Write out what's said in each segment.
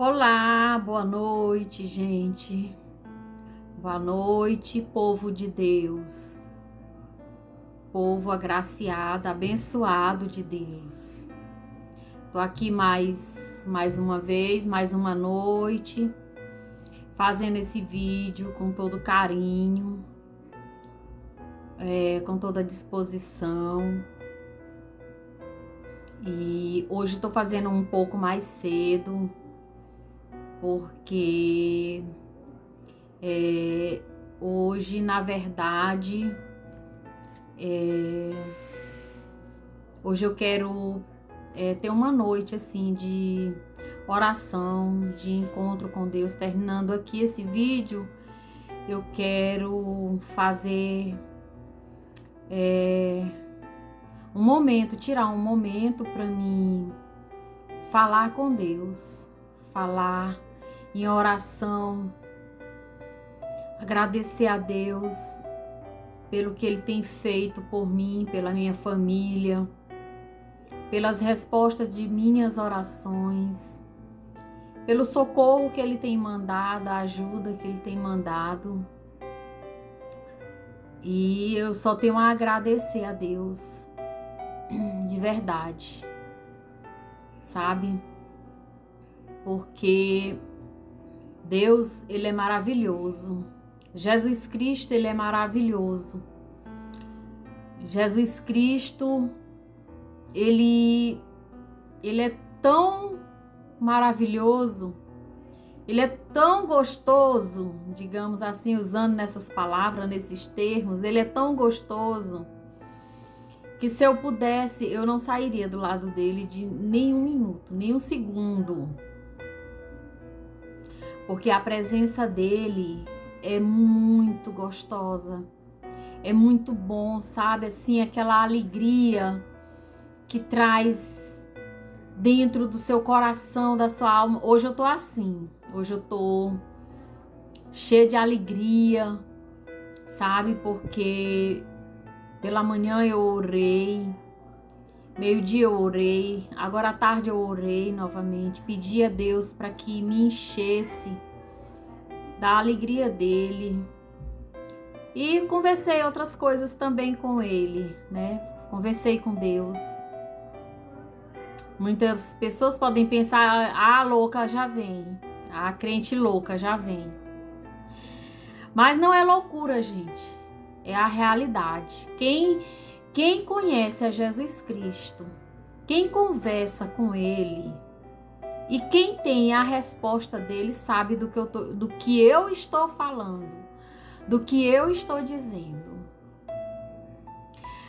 Olá, boa noite, gente. Boa noite, povo de Deus. Povo agraciado, abençoado de Deus. Tô aqui mais uma vez, mais uma noite, fazendo esse vídeo com todo carinho, com toda disposição. E hoje tô fazendo um pouco mais cedo, porque hoje, na verdade, hoje eu quero ter uma noite assim de oração, de encontro com Deus. Terminando aqui esse vídeo, eu quero fazer um momento, tirar um momento para mim falar com Deus, falar em oração, agradecer a Deus pelo que Ele tem feito por mim, pela minha família, pelas respostas de minhas orações, pelo socorro que Ele tem mandado, a ajuda que Ele tem mandado. E eu só tenho a agradecer a Deus, de verdade, sabe? Porque Deus, Ele é maravilhoso. Jesus Cristo, Ele é maravilhoso. Jesus Cristo, Ele é tão maravilhoso, Ele é tão gostoso, digamos assim, usando nessas palavras, nesses termos, Ele é tão gostoso, que se eu pudesse, eu não sairia do lado dele de nenhum minuto, nem um segundo. Porque a presença dele é muito gostosa, é muito bom, sabe? Assim, aquela alegria que traz dentro do seu coração, da sua alma. Hoje eu tô assim, hoje eu tô cheia de alegria, sabe? Porque pela manhã eu orei, meio-dia eu orei, agora à tarde eu orei novamente, pedi a Deus para que me enchesse da alegria dele. E conversei outras coisas também com ele, né? Conversei com Deus. Muitas pessoas podem pensar, a louca já vem, a crente louca já vem. Mas não é loucura, gente. É a realidade. Quem conhece a Jesus Cristo, quem conversa com Ele e quem tem a resposta dele sabe do que eu estou falando, do que eu estou dizendo.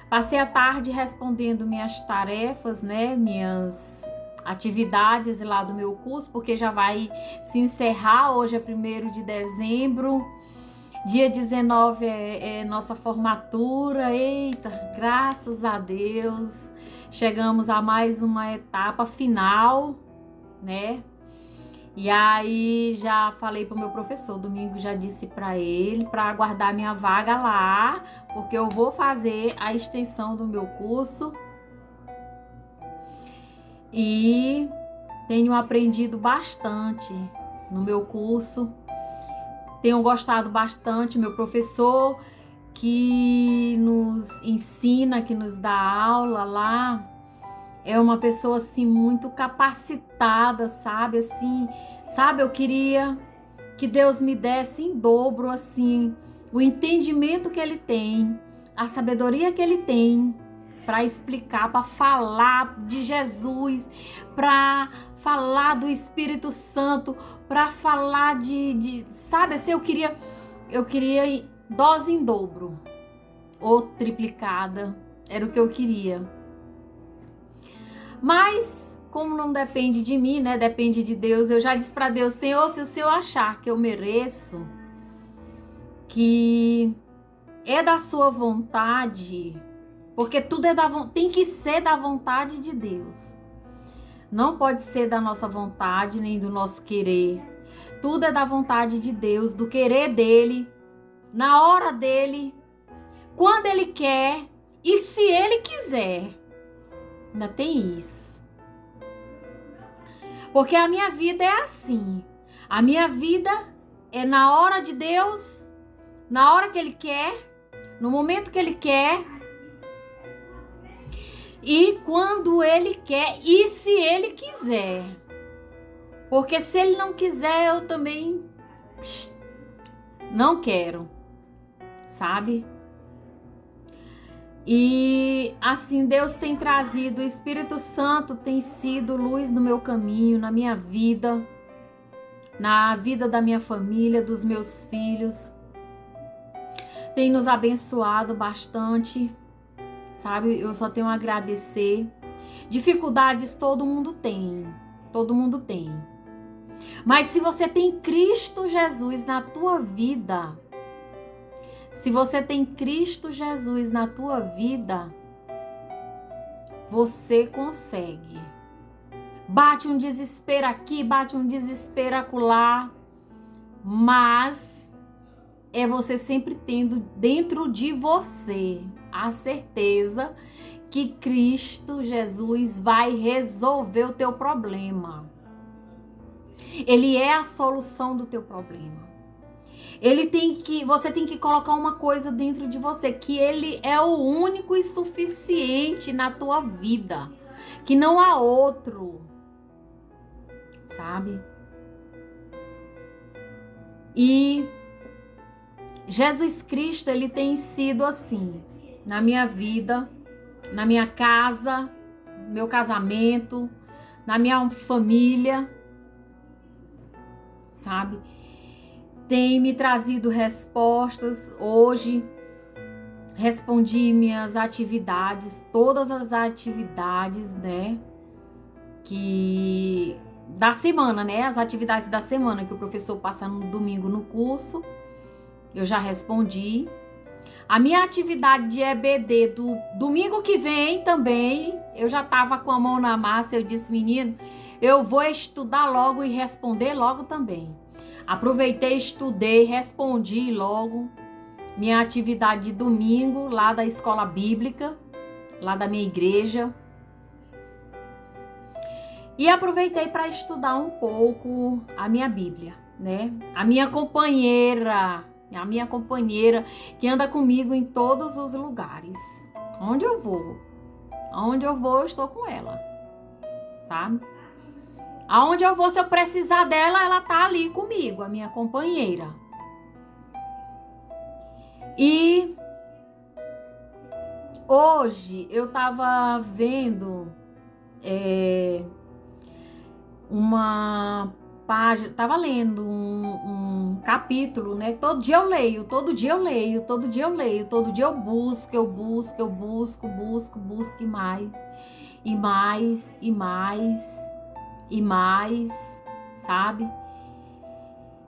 Passei a tarde respondendo minhas tarefas, né, minhas atividades lá do meu curso, porque já vai se encerrar, hoje é 1º de dezembro, dia 19 é nossa formatura. Eita, graças a Deus, chegamos a mais uma etapa final, né? E aí já falei pro meu professor, domingo já disse para ele para aguardar minha vaga lá, porque eu vou fazer a extensão do meu curso. E tenho aprendido bastante no meu curso. Tenho gostado bastante, meu professor que nos ensina, que nos dá aula lá, é uma pessoa assim muito capacitada, sabe? Assim, sabe? Eu queria que Deus me desse em dobro assim o entendimento que ele tem, a sabedoria que ele tem para explicar, para falar de Jesus, para falar do Espírito Santo, para falar sabe? Assim, eu queria dose em dobro ou triplicada, era o que eu queria. Mas, como não depende de mim, né? Depende de Deus. Eu já disse para Deus, Senhor, se o Senhor achar que eu mereço, que é da sua vontade, porque tudo tem que ser da vontade de Deus. Não pode ser da nossa vontade, nem do nosso querer. Tudo é da vontade de Deus, do querer dele, na hora dele, quando ele quer e se ele quiser. Ainda tem isso. Porque a minha vida é assim. A minha vida é na hora de Deus, na hora que Ele quer, no momento que Ele quer, e quando Ele quer, e se Ele quiser. Porque se Ele não quiser, eu também não quero, sabe? E assim, Deus tem trazido, o Espírito Santo tem sido luz no meu caminho, na minha vida, na vida da minha família, dos meus filhos. Tem nos abençoado bastante, sabe? Eu só tenho a agradecer. Dificuldades todo mundo tem, todo mundo tem. Mas se você tem Cristo Jesus na tua vida, se você tem Cristo Jesus na tua vida, você consegue. Bate um desespero aqui, bate um desespero acolá, mas é você sempre tendo dentro de você a certeza que Cristo Jesus vai resolver o teu problema. Ele é a solução do teu problema. Você tem que colocar uma coisa dentro de você, que Ele é o único e suficiente na tua vida, que não há outro, sabe? E Jesus Cristo, Ele tem sido assim, na minha vida, na minha casa, no meu casamento, na minha família, sabe? Tem me trazido respostas. Hoje respondi minhas atividades, todas as atividades, né? Da semana, né? As atividades da semana que o professor passa no domingo no curso, eu já respondi. A minha atividade de EBD do domingo que vem também, eu já tava com a mão na massa, eu disse, menino, eu vou estudar logo e responder logo também. Aproveitei, estudei, respondi logo minha atividade de domingo lá da escola bíblica, lá da minha igreja. E aproveitei para estudar um pouco a minha Bíblia, né? A minha companheira que anda comigo em todos os lugares. Onde eu vou, eu estou com ela, sabe? Aonde eu vou, se eu precisar dela, ela tá ali comigo, a minha companheira. E hoje eu tava vendo uma página, tava lendo um capítulo, né? Todo dia eu leio, todo dia eu busco e mais, e mais, e mais, e mais, sabe?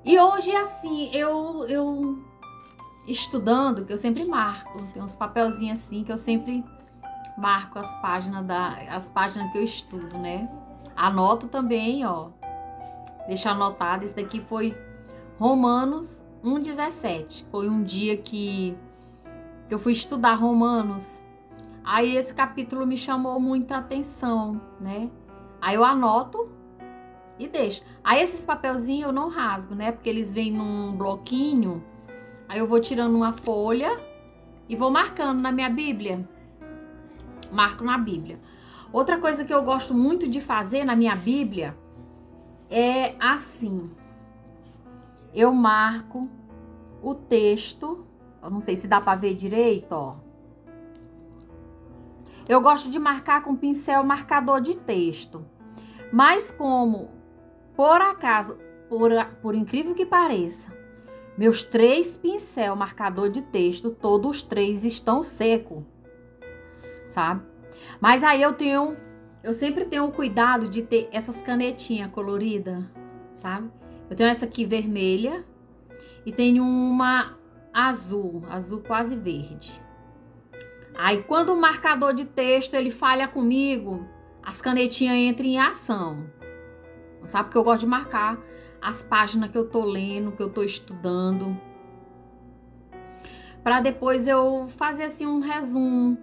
E hoje, assim, eu estudando, que eu sempre marco, tem uns papelzinhos assim que eu sempre marco as páginas que eu estudo, né? Anoto também, ó. Deixa anotado, esse daqui foi Romanos 1,17. Foi um dia que eu fui estudar Romanos. Aí esse capítulo me chamou muita atenção, né? Aí eu anoto e deixo. Aí esses papelzinhos eu não rasgo, né? Porque eles vêm num bloquinho. Aí eu vou tirando uma folha e vou marcando na minha Bíblia. Marco na Bíblia. Outra coisa que eu gosto muito de fazer na minha Bíblia é assim. Eu marco o texto. Eu não sei se dá para ver direito, ó. Eu gosto de marcar com pincel marcador de texto. Mas como, por acaso, por incrível que pareça, meus 3 pincel marcador de texto, todos os 3 estão secos, sabe? Mas aí eu sempre tenho o cuidado de ter essas canetinhas coloridas, sabe? Eu tenho essa aqui vermelha e tenho uma azul quase verde. Aí quando o marcador de texto ele falha comigo, as canetinhas entram em ação. Sabe? Porque eu gosto de marcar as páginas que eu tô lendo, que eu tô estudando, para depois eu fazer assim um resumo.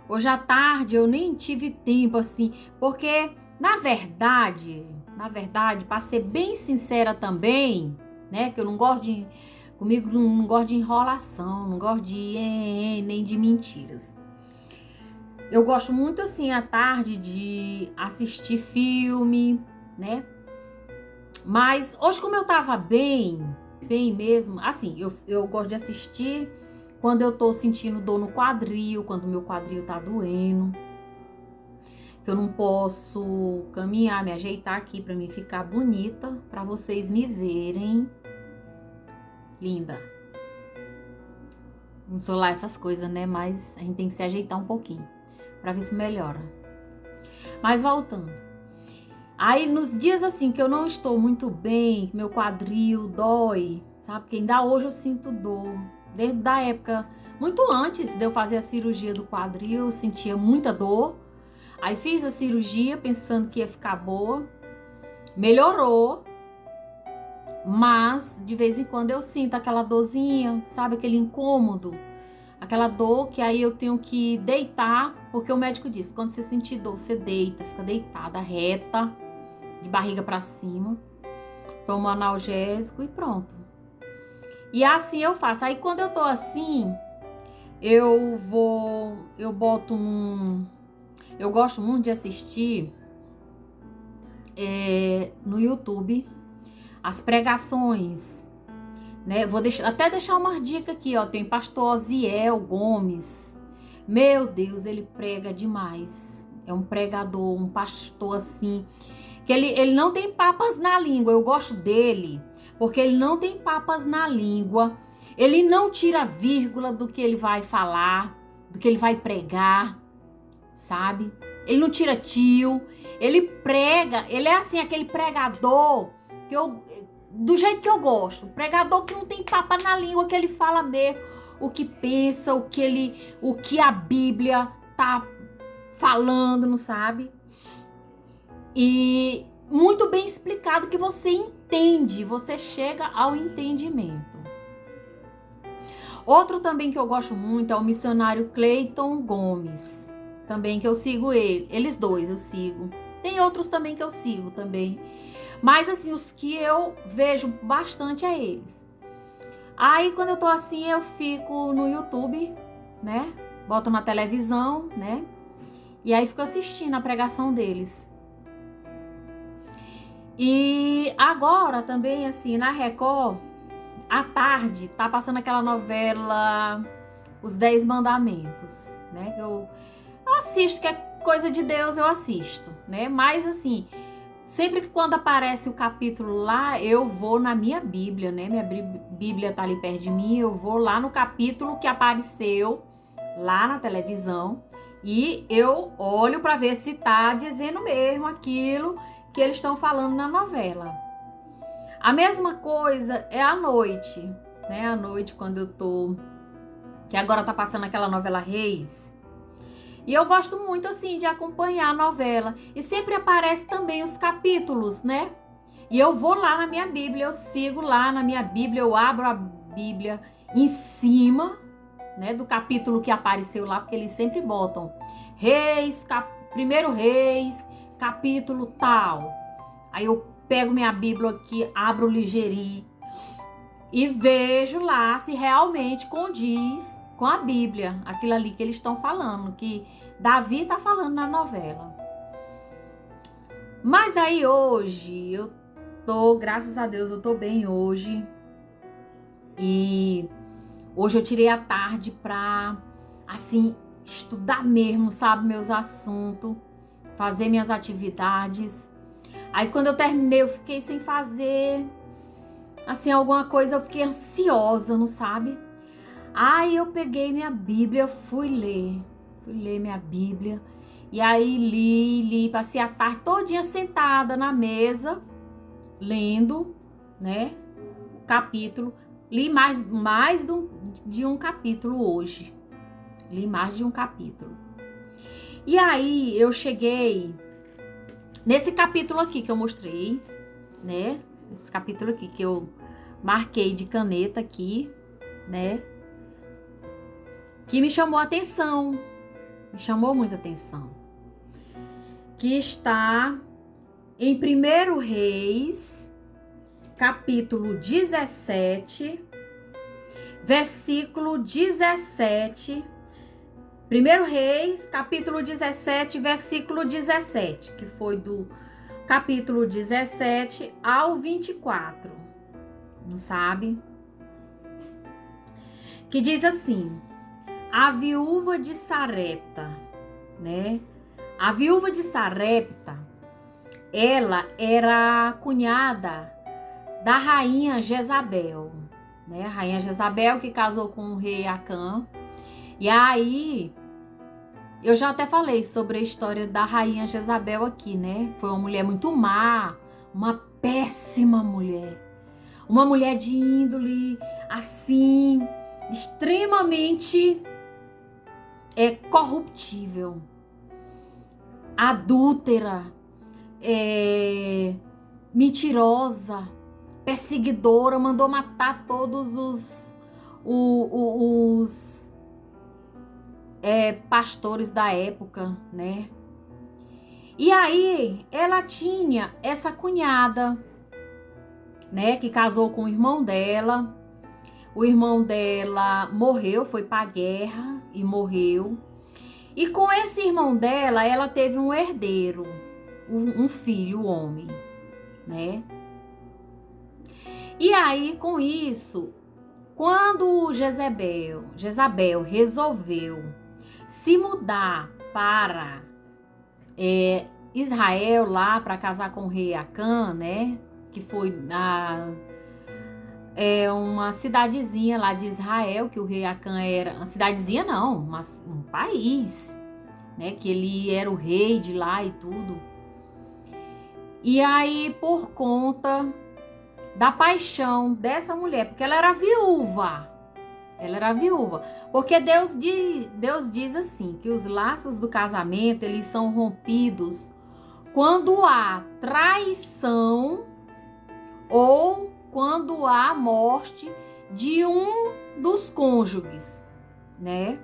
Hoje à tarde eu nem tive tempo assim, porque na verdade na verdade, para ser bem sincera também, né? Que eu não gosto de... Comigo não gosto de enrolação, não gosto de nem de mentiras. Eu gosto muito, assim, à tarde de assistir filme, né? Mas hoje, como eu tava bem mesmo, assim, eu gosto de assistir quando eu tô sentindo dor no quadril, quando o meu quadril tá doendo, que eu não posso caminhar, me ajeitar aqui pra mim ficar bonita, pra vocês me verem linda. Não sou lá essas coisas, né? Mas a gente tem que se ajeitar um pouquinho pra ver se melhora. Mas voltando. Aí nos dias assim que eu não estou muito bem, que meu quadril dói, sabe? Porque ainda hoje eu sinto dor. Desde a época, muito antes de eu fazer a cirurgia do quadril, eu sentia muita dor. Aí fiz a cirurgia pensando que ia ficar boa. Melhorou. Mas de vez em quando eu sinto aquela dorzinha, sabe? Aquele incômodo. Aquela dor que aí eu tenho que deitar, porque o médico disse, quando você sentir dor, você deita, fica deitada, reta, de barriga pra cima, toma um analgésico e pronto. E assim eu faço. Aí quando eu tô assim, eu boto eu gosto muito de assistir no YouTube as pregações, né? Vou até deixar uma dica aqui, ó. Tem pastor Osiel Gomes. Meu Deus, ele prega demais. É um pregador, um pastor assim, que ele não tem papas na língua. Eu gosto dele, porque ele não tem papas na língua. Ele não tira vírgula do que ele vai falar, do que ele vai pregar, sabe? Ele não tira tio. Ele prega, ele é assim, aquele pregador que do jeito que eu gosto. Pregador que não tem papa na língua, que ele fala mesmo o que pensa, o que a Bíblia tá falando, não sabe? E muito bem explicado, que você entende, você chega ao entendimento. Outro também que eu gosto muito é o missionário Cleiton Gomes, também que eu sigo ele, eles dois eu sigo. Tem outros também que eu sigo também, mas assim, os que eu vejo bastante é eles. Aí quando eu tô assim, eu fico no YouTube, né? Boto na televisão, né? E aí fico assistindo a pregação deles. E agora também, assim, na Record, à tarde, tá passando aquela novela Os 10 Mandamentos, né? Que eu assisto, que é coisa de Deus, eu assisto, né? Mas assim, sempre que quando aparece o capítulo lá, eu vou na minha Bíblia, né? Minha Bíblia tá ali perto de mim, eu vou lá no capítulo que apareceu lá na televisão e eu olho para ver se tá dizendo mesmo aquilo que eles estão falando na novela. A mesma coisa é à noite, né? À noite, quando eu tô... Que agora tá passando aquela novela Reis. E eu gosto muito, assim, de acompanhar a novela. E sempre aparece também os capítulos, né? E eu vou lá na minha Bíblia, eu sigo lá na minha Bíblia, eu abro a Bíblia em cima, né, do capítulo que apareceu lá, porque eles sempre botam Reis, primeiro Reis, capítulo tal. Aí eu pego minha Bíblia aqui, abro ligeirinho e vejo lá se realmente condiz com a Bíblia, aquilo ali que eles estão falando, que Davi tá falando na novela. Mas aí hoje eu tô, graças a Deus, eu tô bem hoje. E hoje eu tirei a tarde pra, assim, estudar mesmo, sabe, meus assuntos, fazer minhas atividades. Aí quando eu terminei, eu fiquei sem fazer, assim, alguma coisa, eu fiquei ansiosa, não sabe? Aí eu peguei minha Bíblia, fui ler minha Bíblia. E aí li, passei a tarde todinha sentada na mesa, lendo, né, o capítulo. Li mais de um capítulo hoje. Li mais de um capítulo. E aí eu cheguei nesse capítulo aqui que eu mostrei, né? Esse capítulo aqui que eu marquei de caneta aqui, né? Que me chamou a atenção. Me chamou muita atenção. Que está em 1 Reis, capítulo 17, versículo 17. 1 Reis, capítulo 17, versículo 17, que foi do capítulo 17 ao 24. Não sabe? Que diz assim: a viúva de Sarepta, né? A viúva de Sarepta, ela era cunhada da rainha Jezabel, né? A rainha Jezabel que casou com o rei Acã. E aí, eu já até falei sobre a história da rainha Jezabel aqui, né? Foi uma mulher muito má, uma péssima mulher. Uma mulher de índole, assim, extremamente corruptível, adúltera, mentirosa, perseguidora, mandou matar todos os pastores da época, né? E aí, ela tinha essa cunhada, né, que casou com o irmão dela. O irmão dela morreu, foi pra guerra e morreu. E com esse irmão dela, ela teve um herdeiro, um filho, homem, né? E aí, com isso, quando Jezabel resolveu se mudar para Israel, lá para casar com o rei Acã, né? Que foi uma cidadezinha lá de Israel, que o rei Acã era... Uma cidadezinha não, mas um país, né? Que ele era o rei de lá e tudo. E aí, por conta da paixão dessa mulher, porque ela era viúva, porque Deus diz assim, que os laços do casamento, eles são rompidos quando há traição ou quando há morte de um dos cônjuges, né?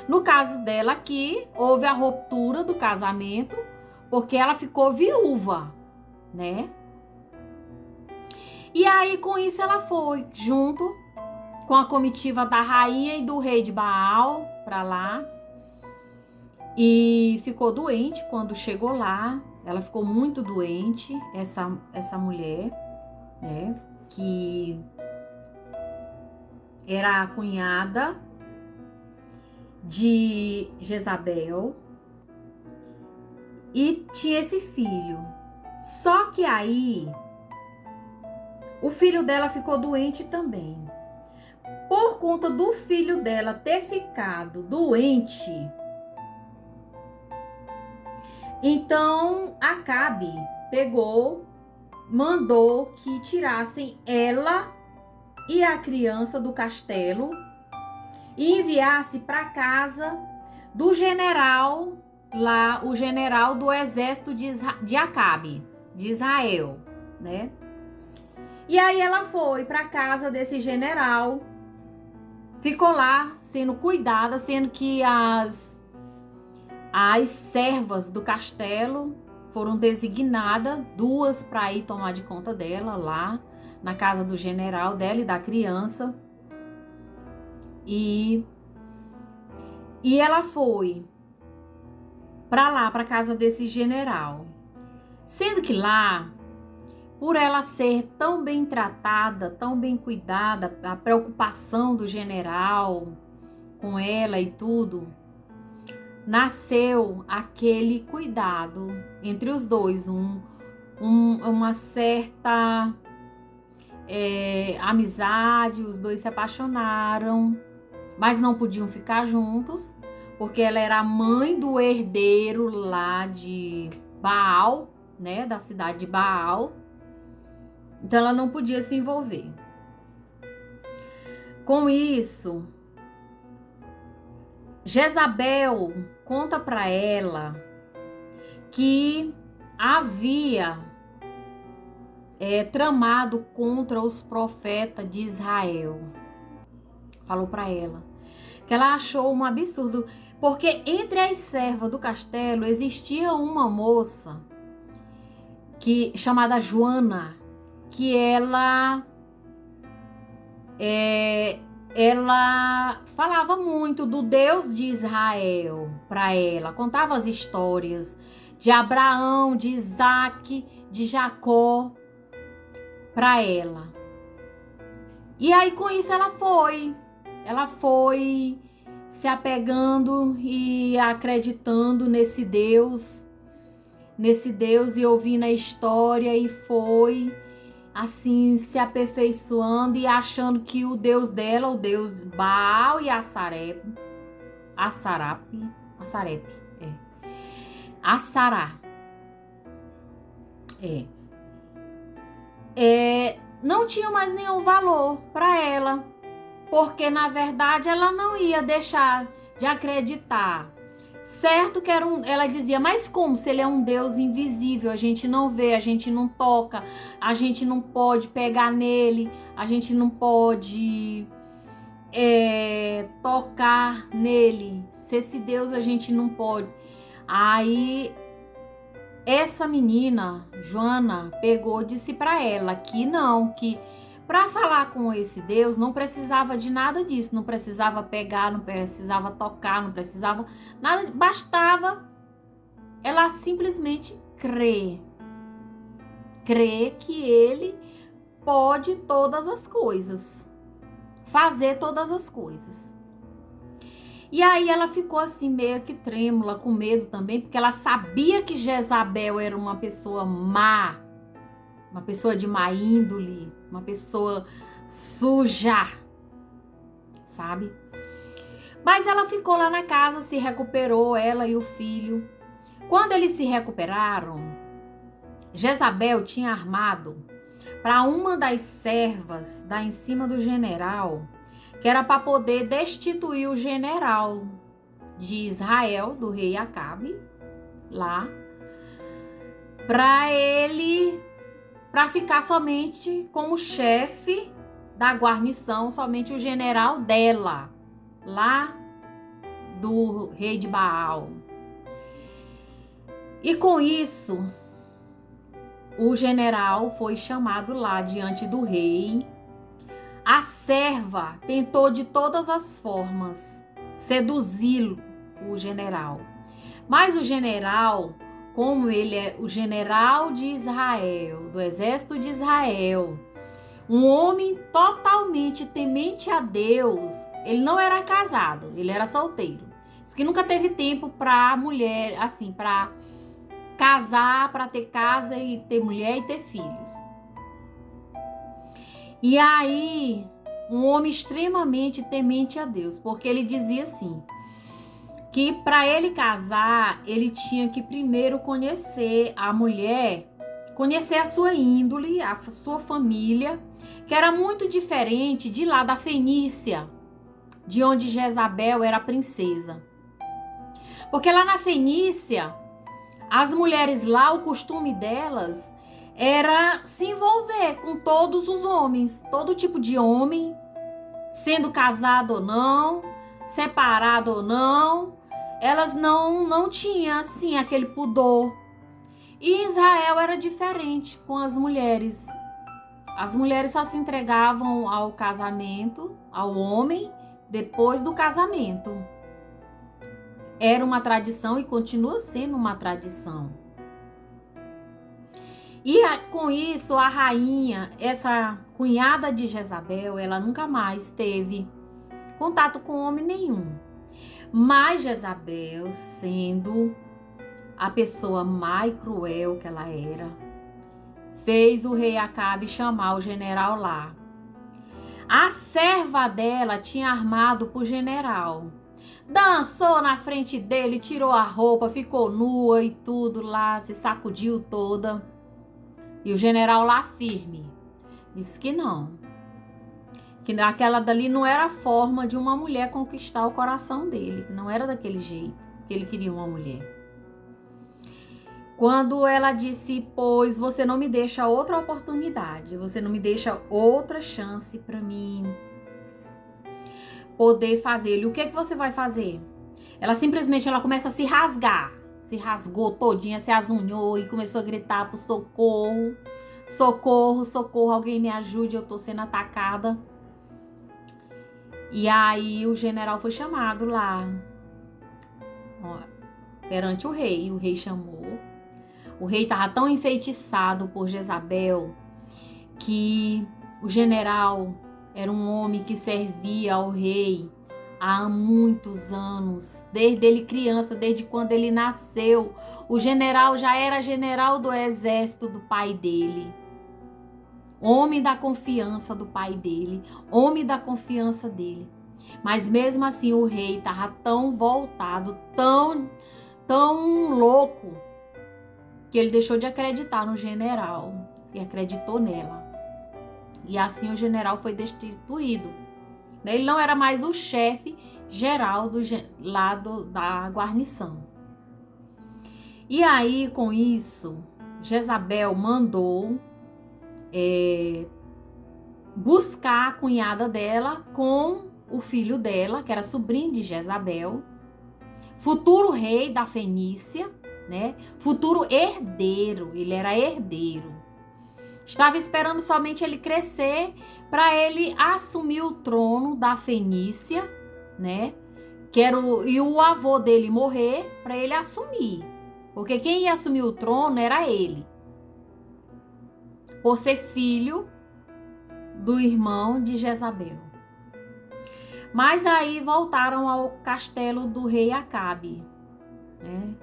No caso dela aqui, houve a ruptura do casamento, porque ela ficou viúva, né? E aí, com isso, ela foi junto com a comitiva da rainha e do rei de Baal para lá. E ficou doente quando chegou lá. Ela ficou muito doente, essa mulher, né? Que era a cunhada de Jezabel. E tinha esse filho. Só que aí, o filho dela ficou doente também. Por conta do filho dela ter ficado doente, então Acabe mandou que tirassem ela e a criança do castelo e enviasse para casa do general lá, o general do exército de Acabe, de Israel, né? E aí ela foi para casa desse general, ficou lá sendo cuidada, sendo que as servas do castelo foram designadas, 2 para ir tomar de conta dela lá na casa do general dela e da criança. E ela foi para lá, para casa desse general. Sendo que lá, por ela ser tão bem tratada, tão bem cuidada, a preocupação do general com ela e tudo, nasceu aquele cuidado entre os dois, uma certa amizade. Os dois se apaixonaram, mas não podiam ficar juntos, porque ela era a mãe do herdeiro lá de Baal, né, da cidade de Baal. Então ela não podia se envolver. Com isso, Jezabel conta para ela que havia tramado contra os profetas de Israel. Falou para ela que ela achou um absurdo, porque entre as servas do castelo existia uma moça chamada Joana, que ela falava muito do Deus de Israel para ela, contava as histórias de Abraão, de Isaac, de Jacó para ela. E aí com isso ela foi se apegando e acreditando nesse Deus e ouvindo a história, e foi assim se aperfeiçoando e achando que o Deus dela, o Deus Baal e Assará, não tinha mais nenhum valor para ela, porque na verdade ela não ia deixar de acreditar. Certo que ela dizia, mas como se ele é um Deus invisível, a gente não vê, a gente não toca, a gente não pode pegar nele, a gente não pode tocar nele, se esse Deus a gente não pode. Aí essa menina, Joana, pegou e disse para ela que não, que para falar com esse Deus não precisava de nada disso, não precisava pegar, não precisava tocar, não precisava nada, bastava ela simplesmente crer que ele pode todas as coisas, fazer todas as coisas. E aí ela ficou assim meio que trêmula, com medo também, porque ela sabia que Jezabel era uma pessoa má, uma pessoa de má índole, uma pessoa suja, sabe? Mas ela ficou lá na casa, se recuperou, ela e o filho. Quando eles se recuperaram, Jezabel tinha armado para uma das servas dar em cima do general, que era para poder destituir o general de Israel, do rei Acabe, lá, para ficar somente como chefe da guarnição, somente o general dela, lá do rei de Baal. E com isso, o general foi chamado lá diante do rei. A serva tentou de todas as formas seduzi-lo, o general. Mas o general, como ele é o general de Israel, do exército de Israel, um homem totalmente temente a Deus, ele não era casado, ele era solteiro. Diz que nunca teve tempo para mulher, assim, para casar, para ter casa e ter mulher e ter filhos. E aí, um homem extremamente temente a Deus, porque ele dizia assim, que para ele casar, ele tinha que primeiro conhecer a mulher, conhecer a sua índole, a sua família, que era muito diferente de lá da Fenícia, de onde Jezabel era princesa. Porque lá na Fenícia, as mulheres lá, o costume delas era se envolver com todos os homens, todo tipo de homem, sendo casado ou não, separado ou não, elas não tinham assim aquele pudor. E em Israel era diferente com as mulheres. As mulheres só se entregavam ao casamento, ao homem, depois do casamento. Era uma tradição e continua sendo uma tradição. E com isso, a rainha, essa cunhada de Jezabel, ela nunca mais teve contato com homem nenhum. Mas Jezabel, sendo a pessoa mais cruel que ela era, fez o rei Acabe chamar o general lá. A serva dela tinha armado pro general. Dançou na frente dele, tirou a roupa, ficou nua e tudo lá, se sacudiu toda. E o general lá firme, disse que não. Que aquela dali não era a forma de uma mulher conquistar o coração dele. Que não era daquele jeito que ele queria uma mulher. Quando ela disse, pois você não me deixa outra oportunidade, você não me deixa outra chance para mim poder fazer. E o que você vai fazer? Ela simplesmente começa a se rasgar se rasgou todinha, se azunhou e começou a gritar por socorro. Socorro, socorro, alguém me ajude, eu tô sendo atacada. E aí o general foi chamado lá, ó, perante o rei chamou. O rei estava tão enfeitiçado por Jezabel que o general era um homem que servia ao rei há muitos anos, desde ele criança, desde quando ele nasceu. O general já era general do exército do pai dele. Homem da confiança do pai dele, homem da confiança dele. Mas mesmo assim o rei estava tão voltado, tão louco, que ele deixou de acreditar no general e acreditou nela. E assim o general foi destituído. Ele não era mais o chefe geral da guarnição. E aí, com isso, Jezabel mandou buscar a cunhada dela com o filho dela, que era sobrinho de Jezabel, futuro rei da Fenícia, né? Futuro herdeiro, ele era herdeiro. Estava esperando somente ele crescer para ele assumir o trono da Fenícia, né? E o avô dele morrer para ele assumir. Porque quem ia assumir o trono era ele. Por ser filho do irmão de Jezabel. Mas aí voltaram ao castelo do rei Acabe, né?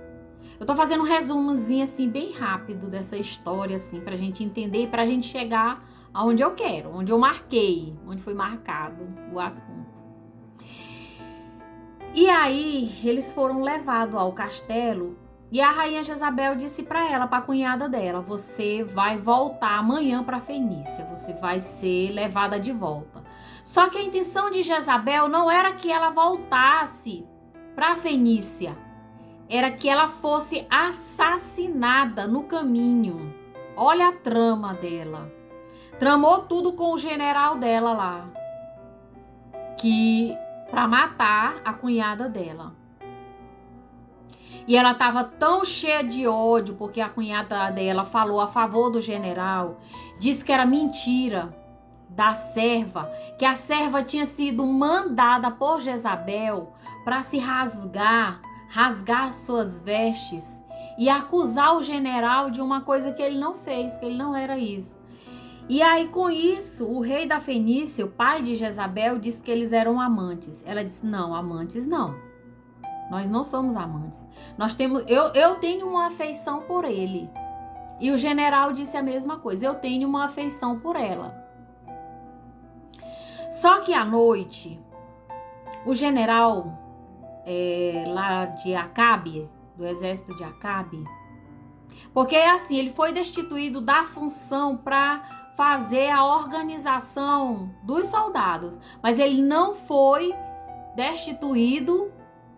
Eu tô fazendo um resumozinho assim bem rápido dessa história assim pra gente entender e pra gente chegar aonde eu quero, onde eu marquei, onde foi marcado o assunto. E aí eles foram levados ao castelo e a rainha Jezabel disse pra ela, pra cunhada dela: você vai voltar amanhã pra Fenícia, você vai ser levada de volta. Só que a intenção de Jezabel não era que ela voltasse pra Fenícia, era que ela fosse assassinada no caminho. Olha a trama dela. Tramou tudo com o general dela lá, para matar a cunhada dela. E ela estava tão cheia de ódio porque a cunhada dela falou a favor do general, disse que era mentira da serva, que a serva tinha sido mandada por Jezabel para se rasgar suas vestes e acusar o general de uma coisa que ele não fez, que ele não era isso. E aí, com isso, o rei da Fenícia, o pai de Jezabel, disse que eles eram amantes. Ela disse: não, amantes não. Nós não somos amantes. Eu tenho uma afeição por ele. E o general disse a mesma coisa: eu tenho uma afeição por ela. Só que à noite, o general lá de Acabe, do exército de Acabe, porque assim, ele foi destituído da função para fazer a organização dos soldados, mas ele não foi destituído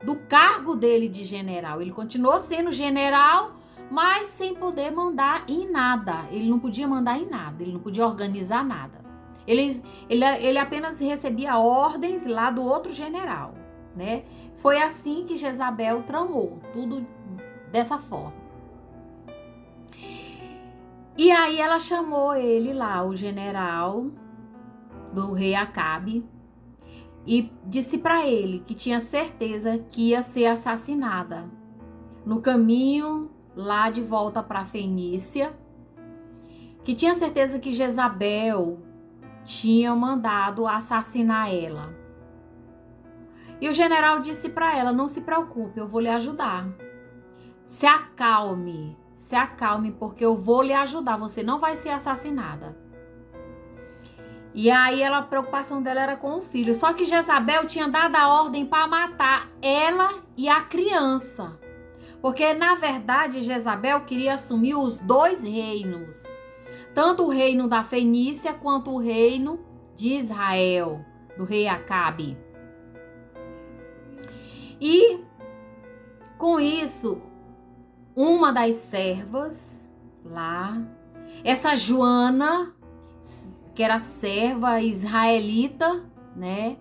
do cargo dele de general. Ele continuou sendo general, mas sem poder mandar em nada. Ele não podia mandar em nada, ele não podia organizar nada. Ele apenas recebia ordens lá do outro general, né? Foi assim que Jezabel tramou, tudo dessa forma. E aí ela chamou ele lá, o general do rei Acabe, e disse para ele que tinha certeza que ia ser assassinada no caminho lá de volta para Fenícia, que tinha certeza que Jezabel tinha mandado assassinar ela. E o general disse para ela: não se preocupe, eu vou lhe ajudar. Se acalme, porque eu vou lhe ajudar, você não vai ser assassinada. E aí a preocupação dela era com o filho. Só que Jezabel tinha dado a ordem para matar ela e a criança. Porque, na verdade, Jezabel queria assumir os dois reinos. Tanto o reino da Fenícia quanto o reino de Israel, do rei Acabe. E, com isso, uma das servas lá, essa Joana, que era serva israelita, né?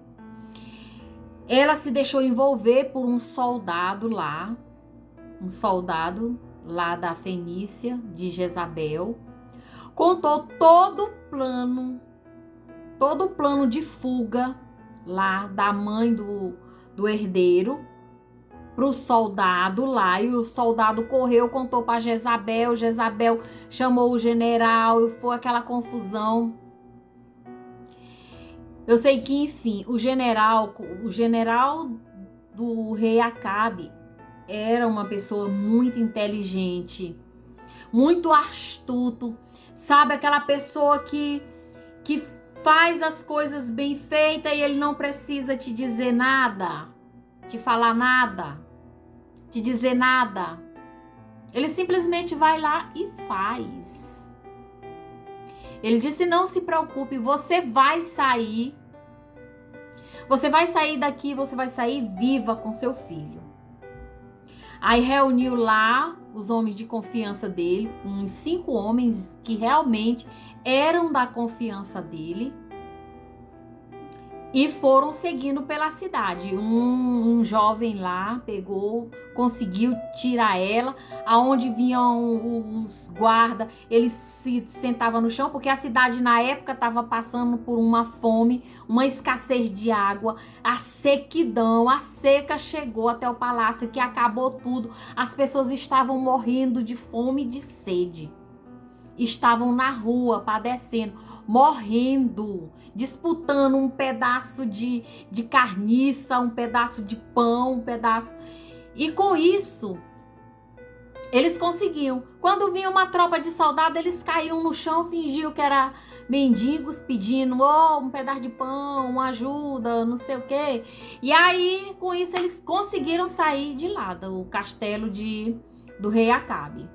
Ela se deixou envolver por um soldado lá um soldado lá da Fenícia, de Jezabel, contou todo o plano de fuga lá da mãe do herdeiro para o soldado lá, e o soldado correu, contou para Jezabel, Jezabel chamou o general e foi aquela confusão. Eu sei que, enfim, o general do rei Acabe era uma pessoa muito inteligente, muito astuto, sabe, aquela pessoa que faz as coisas bem feitas e ele não precisa te dizer nada, te falar nada, te dizer nada. Ele simplesmente vai lá e faz. Ele disse: não se preocupe, você vai sair daqui, você vai sair viva com seu filho. Aí reuniu lá os homens de confiança dele, uns 5 homens que realmente eram da confiança dele, e foram seguindo pela cidade. Um jovem lá pegou, conseguiu tirar ela, aonde vinham os guardas, ele se sentava no chão, porque a cidade na época estava passando por uma fome, uma escassez de água, a sequidão, a seca chegou até o palácio, que acabou tudo. As pessoas estavam morrendo de fome e de sede, estavam na rua padecendo, morrendo, disputando um pedaço de carniça, um pedaço de pão, um pedaço. E com isso, eles conseguiam. Quando vinha uma tropa de soldados, eles caíam no chão, fingiam que era mendigos pedindo um pedaço de pão, uma ajuda, não sei o quê. E aí, com isso, eles conseguiram sair de lá, do castelo do rei Acabe.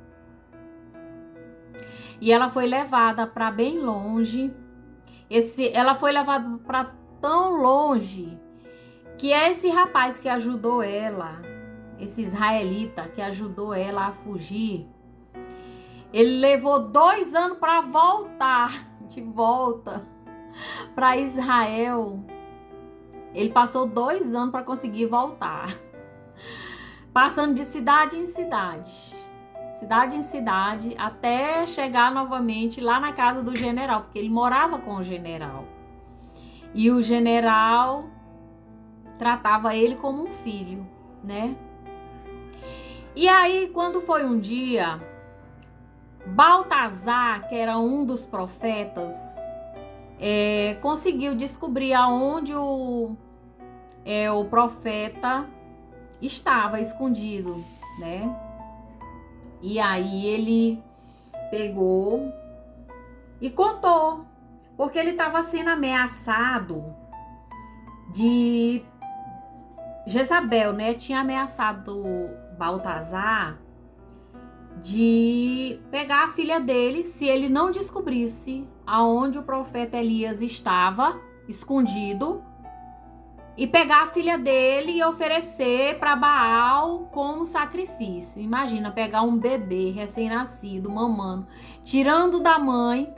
E ela foi levada para bem longe. Ela foi levada para tão longe que esse rapaz que ajudou ela, esse israelita que ajudou ela a fugir, ele levou 2 anos para voltar de volta para Israel. Ele passou 2 anos para conseguir voltar, passando de cidade em cidade, até chegar novamente lá na casa do general, porque ele morava com o general. E o general tratava ele como um filho, né? E aí, quando foi um dia, Baltazar, que era um dos profetas, conseguiu descobrir aonde o profeta estava escondido, né? E aí ele pegou e contou, porque ele estava sendo ameaçado de Jezabel, né? Tinha ameaçado Baltazar de pegar a filha dele se ele não descobrisse aonde o profeta Elias estava escondido, e pegar a filha dele e oferecer para Baal como sacrifício. Imagina pegar um bebê recém-nascido, mamando, tirando da mãe,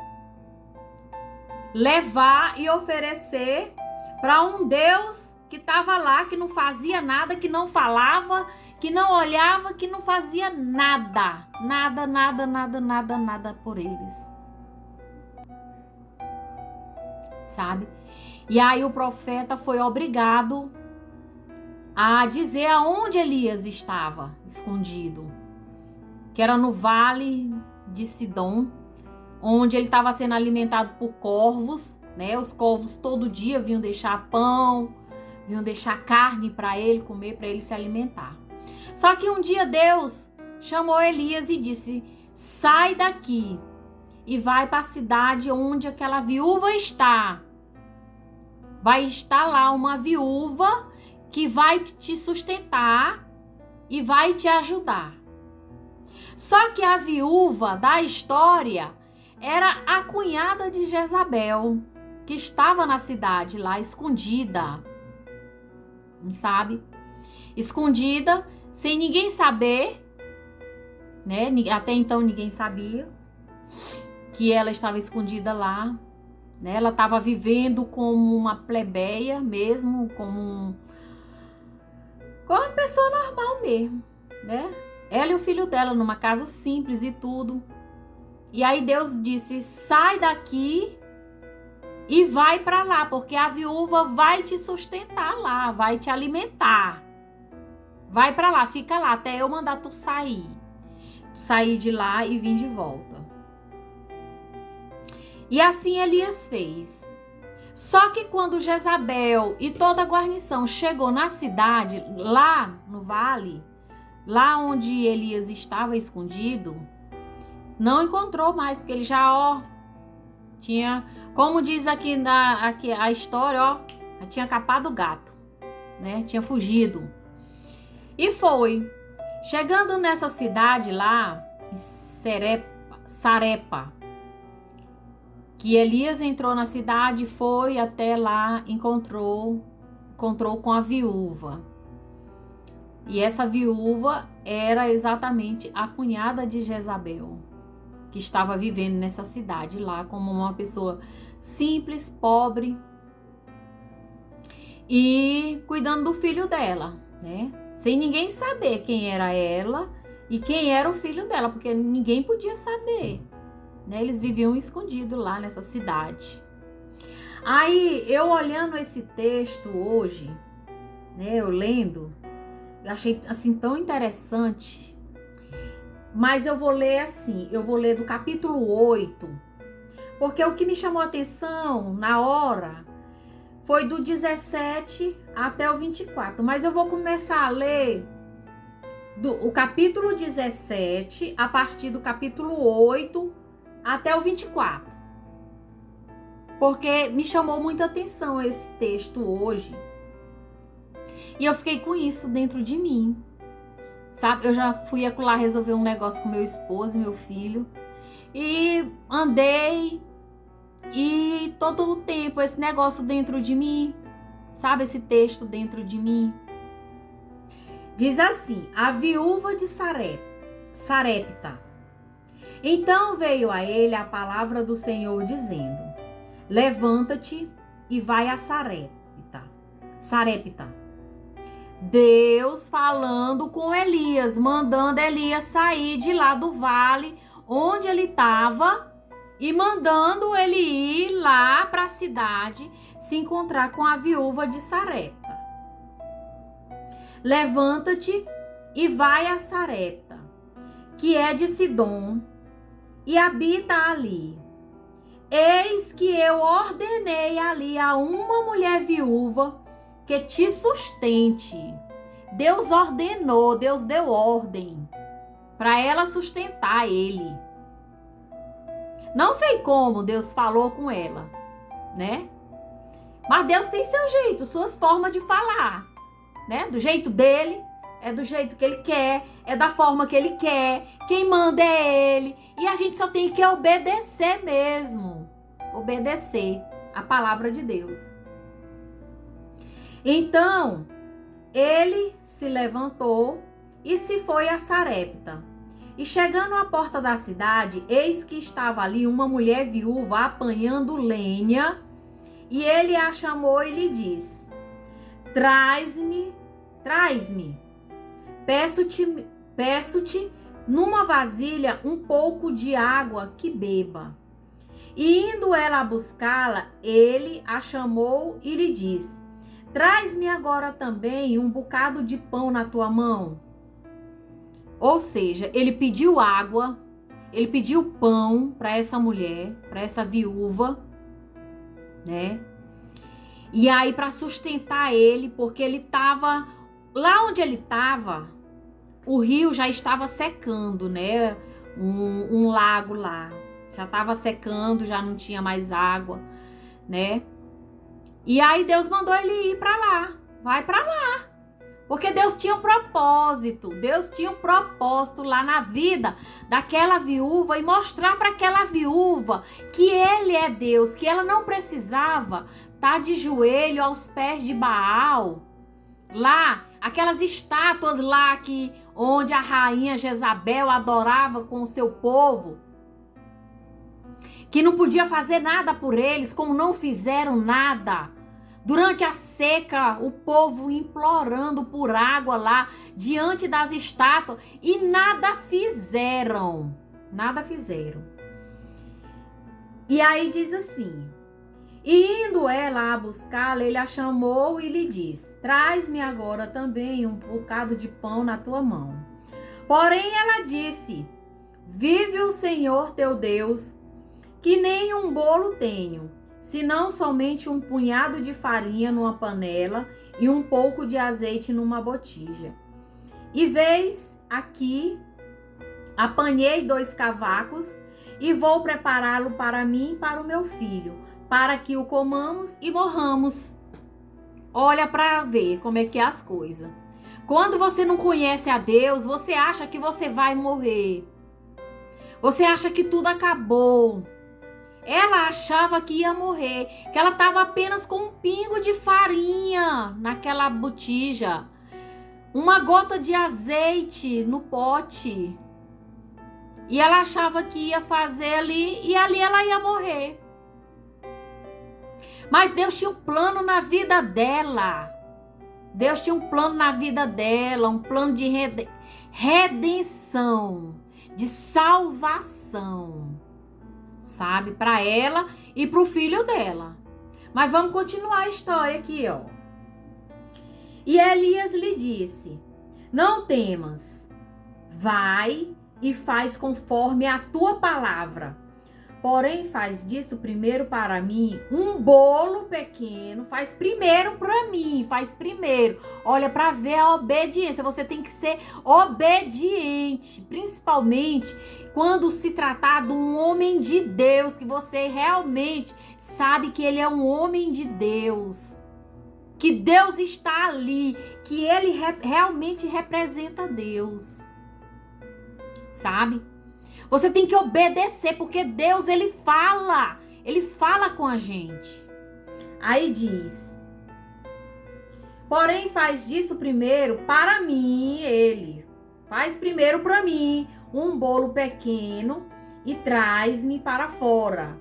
levar e oferecer para um Deus que estava lá, que não fazia nada, que não falava, que não olhava, que não fazia nada. Nada por eles. Sabe? E aí o profeta foi obrigado a dizer aonde Elias estava escondido, que era no vale de Sidom, onde ele estava sendo alimentado por corvos, né? Os corvos todo dia vinham deixar pão, vinham deixar carne para ele comer, para ele se alimentar. Só que um dia Deus chamou Elias e disse: sai daqui e vai para a cidade onde aquela viúva está. Vai estar lá uma viúva que vai te sustentar e vai te ajudar. Só que a viúva da história era a cunhada de Jezabel, que estava na cidade lá escondida, sabe? Escondida, sem ninguém saber, né? Até então ninguém sabia que ela estava escondida lá. Né? Ela estava vivendo como uma plebeia mesmo, como uma pessoa normal mesmo, né? ela e o filho dela, numa casa simples e tudo. E aí Deus disse: sai daqui e vai para lá, porque a viúva vai te sustentar lá, vai te alimentar. Vai para lá, fica lá, até eu mandar tu sair. Sair de lá e vir de volta. E assim Elias fez. Só que quando Jezabel e toda a guarnição chegou na cidade, lá no vale, lá onde Elias estava escondido, não encontrou mais, porque ele já, tinha, como diz aqui a história, já tinha capado o gato, né? Tinha fugido. E foi. Chegando nessa cidade lá, em Sarepa, que Elias entrou na cidade, foi até lá, encontrou com a viúva. E essa viúva era exatamente a cunhada de Jezabel, que estava vivendo nessa cidade lá como uma pessoa simples, pobre e cuidando do filho dela, né? Sem ninguém saber quem era ela e quem era o filho dela, porque ninguém podia saber, né? Eles viviam escondidos lá nessa cidade. Aí, eu olhando esse texto hoje, né, eu lendo, eu achei assim tão interessante, mas eu vou ler assim, eu vou ler do capítulo 8, porque o que me chamou a atenção na hora foi do 17 até o 24, mas eu vou começar a ler o capítulo 17, a partir do capítulo 8 até o 24. Porque me chamou muita atenção esse texto hoje. E eu fiquei com isso dentro de mim. Sabe, eu já fui acolá resolver um negócio com meu esposo e meu filho. E andei, e todo o tempo esse negócio dentro de mim, sabe, esse texto dentro de mim. Diz assim: a viúva de Sarepta. Então veio a ele a palavra do Senhor dizendo: levanta-te e vai a Sarepta. Deus falando com Elias, mandando Elias sair de lá do vale onde ele estava e mandando ele ir lá para a cidade se encontrar com a viúva de Sarepta. Levanta-te e vai a Sarepta, que é de Sidom, e habita ali. Eis que eu ordenei ali a uma mulher viúva que te sustente. Deus ordenou, Deus deu ordem para ela sustentar ele. Não sei como Deus falou com ela, né? Mas Deus tem seu jeito, suas formas de falar, né? Do jeito dele, é do jeito que ele quer, é da forma que ele quer. Quem manda é ele. E a gente só tem que obedecer mesmo. Obedecer a palavra de Deus. Então, ele se levantou e se foi a Sarepta. E chegando à porta da cidade, eis que estava ali uma mulher viúva apanhando lenha, e ele a chamou e lhe disse: traz-me, peço-te numa vasilha um pouco de água que beba. E indo ela a buscá-la, ele a chamou e lhe disse: traz-me agora também um bocado de pão na tua mão. Ou seja, ele pediu água, ele pediu pão para essa mulher, para essa viúva, né? E aí para sustentar ele, porque ele estava lá onde ele estava, o rio já estava secando, né? Um lago lá já estava secando, já não tinha mais água, né? E aí Deus mandou ele ir para lá, vai para lá. Porque Deus tinha um propósito lá na vida daquela viúva e mostrar para aquela viúva que ele é Deus, que ela não precisava estar de joelho aos pés de Baal. Lá, aquelas estátuas lá onde a rainha Jezabel adorava com o seu povo, que não podia fazer nada por eles, como não fizeram nada Durante a seca, o povo implorando por água lá, diante das estátuas, e nada fizeram. Nada fizeram. E aí diz assim: e indo ela a buscá-la, ele a chamou e lhe disse: traz-me agora também um bocado de pão na tua mão. Porém ela disse: vive o Senhor teu Deus, que nem um bolo tenho, senão somente um punhado de farinha numa panela e um pouco de azeite numa botija. E vês aqui, apanhei 2 cavacos e vou prepará-lo para mim e para o meu filho, para que o comamos e morramos. Olha para ver como é que é as coisas. Quando você não conhece a Deus, você acha que você vai morrer. Você acha que tudo acabou. Ela achava que ia morrer, que ela estava apenas com um pingo de farinha naquela botija, uma gota de azeite no pote. E ela achava que ia fazer ali, e ali ela ia morrer. Mas Deus tinha um plano na vida dela. Deus tinha um plano na vida dela, um plano de redenção, de salvação, sabe? Para ela e para o filho dela. Mas vamos continuar a história aqui, ó. E Elias lhe disse: não temas, vai e faz conforme a tua palavra. Porém, faz disso primeiro para mim um bolo pequeno. Faz primeiro para mim, faz primeiro. Olha, para ver a obediência. Você tem que ser obediente, principalmente quando se tratar de um homem de Deus, que você realmente sabe que ele é um homem de Deus, que Deus está ali, que ele realmente representa Deus, sabe? Você tem que obedecer, porque Deus, ele fala com a gente. Aí diz: porém faz disso primeiro para mim, ele. Faz primeiro para mim um bolo pequeno e traz-me para fora.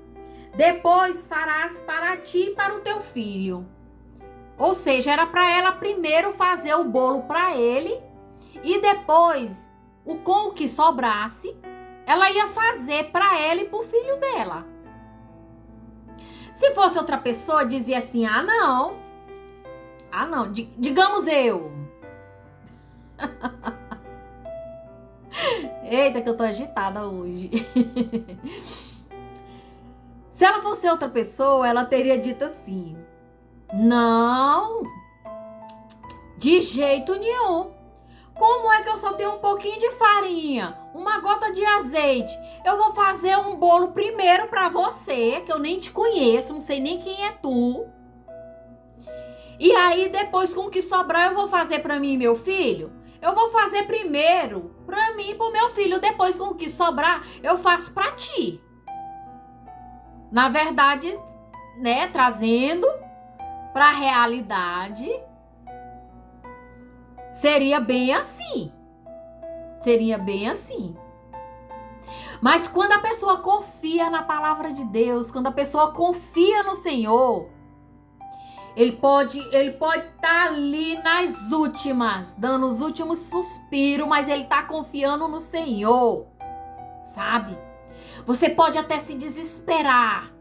Depois farás para ti e para o teu filho. Ou seja, era para ela primeiro fazer o bolo para ele e depois, com o que sobrasse, ela ia fazer para ela e para o filho dela. Se fosse outra pessoa, dizia assim: ah, não, digamos eu. Eita, que eu tô agitada hoje. Se ela fosse outra pessoa, ela teria dito assim: não, de jeito nenhum. Como é que eu só tenho um pouquinho de farinha, uma gota de azeite? Eu vou fazer um bolo primeiro para você, que eu nem te conheço, não sei nem quem é tu. E aí depois, com o que sobrar, eu vou fazer para mim e meu filho? Eu vou fazer primeiro para mim e para o meu filho, depois com o que sobrar, eu faço para ti. Na verdade, né, trazendo para a realidade, seria bem assim. Seria bem assim. Mas quando a pessoa confia na palavra de Deus, quando a pessoa confia no Senhor, ele pode estar ali nas últimas, dando os últimos suspiros, mas ele está confiando no Senhor, sabe? Você pode até se desesperar,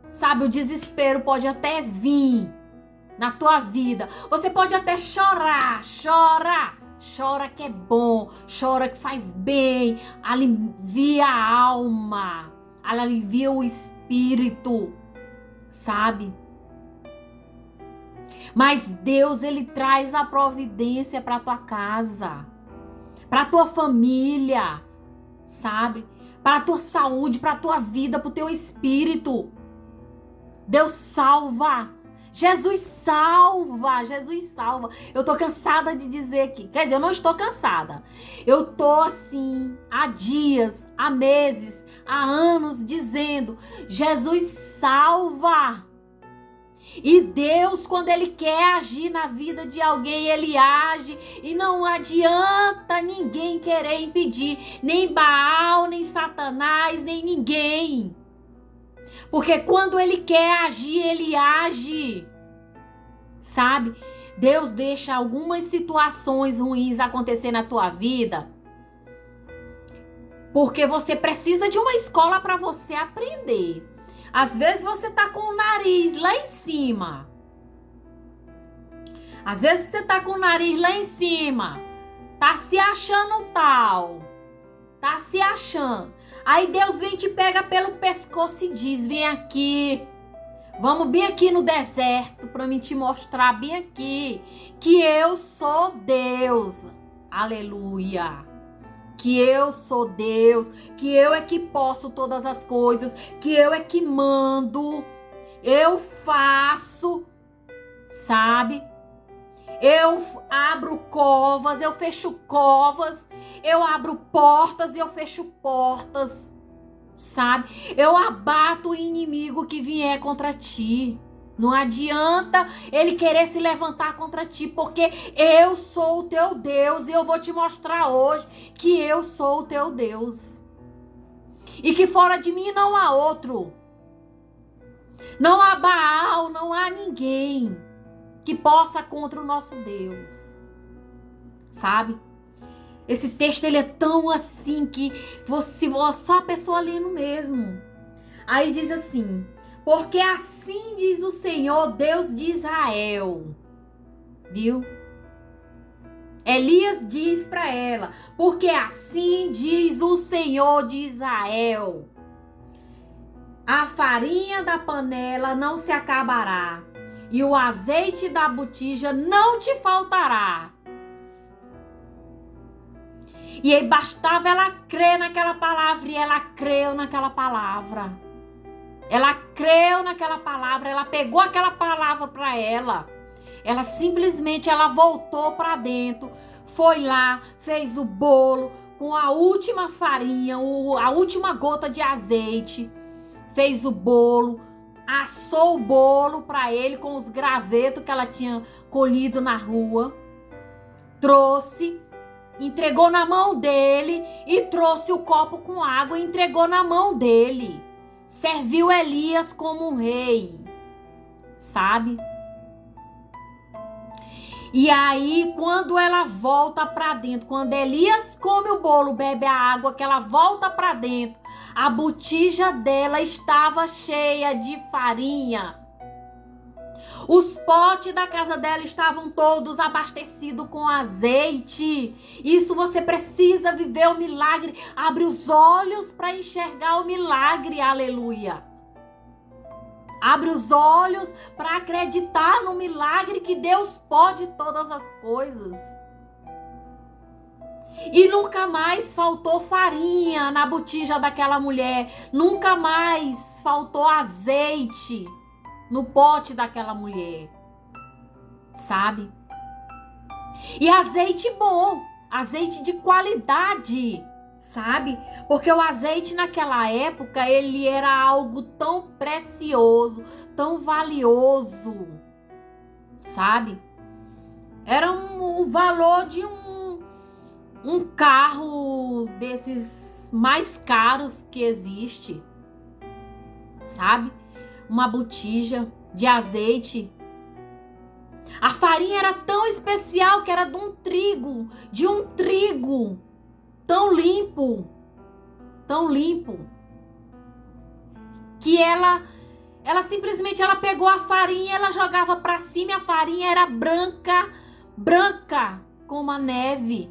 sabe? O desespero pode até vir na tua vida. Você pode até chorar, chora que é bom, chora que faz bem, alivia a alma, alivia o espírito, sabe? Mas Deus, ele traz a providência para tua casa, para tua família, sabe? Para tua saúde, para tua vida, para o teu espírito. Deus salva. Jesus salva, Jesus salva. Eu tô cansada de dizer aqui. Quer dizer, eu não estou cansada. Eu tô assim, há dias, há meses, há anos dizendo: Jesus salva. E Deus, quando ele quer agir na vida de alguém, ele age. E não adianta ninguém querer impedir. Nem Baal, nem Satanás, nem ninguém. Porque quando ele quer agir, ele age. sabe? Deus deixa algumas situações ruins acontecer na tua vida porque você precisa de uma escola para você aprender. Às vezes você tá com o nariz lá em cima. Às vezes você tá com o nariz lá em cima. Tá se achando tal. Tá se achando. Aí Deus vem e te pega pelo pescoço e diz: vem aqui. Vamos bem aqui no deserto para mim te mostrar bem aqui que eu sou Deus. Aleluia. Que eu sou Deus, que eu é que posso todas as coisas, que eu é que mando, eu faço, sabe? Eu abro covas, eu fecho covas, eu abro portas e eu fecho portas, sabe? Eu abato o inimigo que vier contra ti. Não adianta ele querer se levantar contra ti, porque eu sou o teu Deus e eu vou te mostrar hoje que eu sou o teu Deus. E que fora de mim não há outro. Não há Baal, não há ninguém que possa contra o nosso Deus. Sabe? Esse texto ele é tão assim que só a pessoa lendo mesmo. Aí diz assim: porque assim diz o Senhor, Deus de Israel. Viu? Elias diz para ela: porque assim diz o Senhor de Israel. A farinha da panela não se acabará, e o azeite da botija não te faltará. E aí bastava ela crer naquela palavra, e ela creu naquela palavra. Ela creu naquela palavra, ela pegou aquela palavra para ela. Ela simplesmente voltou para dentro, foi lá, fez o bolo com a última farinha, a última gota de azeite. Fez o bolo, assou o bolo para ele com os gravetos que ela tinha colhido na rua. Trouxe, entregou na mão dele e trouxe o copo com água e entregou na mão dele. Serviu Elias como um rei, sabe? E aí, quando ela volta para dentro, quando Elias come o bolo, bebe a água, que ela volta para dentro, a botija dela estava cheia de farinha. Os potes da casa dela estavam todos abastecidos com azeite. Isso você precisa viver o milagre. Abre os olhos para enxergar o milagre. Aleluia. Abre os olhos para acreditar no milagre que Deus pode todas as coisas. E nunca mais faltou farinha na botija daquela mulher. Nunca mais faltou azeite no pote daquela mulher, sabe? E azeite bom, azeite de qualidade, sabe? Porque o azeite naquela época, ele era algo tão precioso, tão valioso, sabe? Era o valor de um carro desses mais caros que existe, sabe? Uma botija de azeite. A farinha era tão especial que era de um trigo tão limpo, que ela simplesmente pegou a farinha e ela jogava para cima e a farinha era branca como a neve.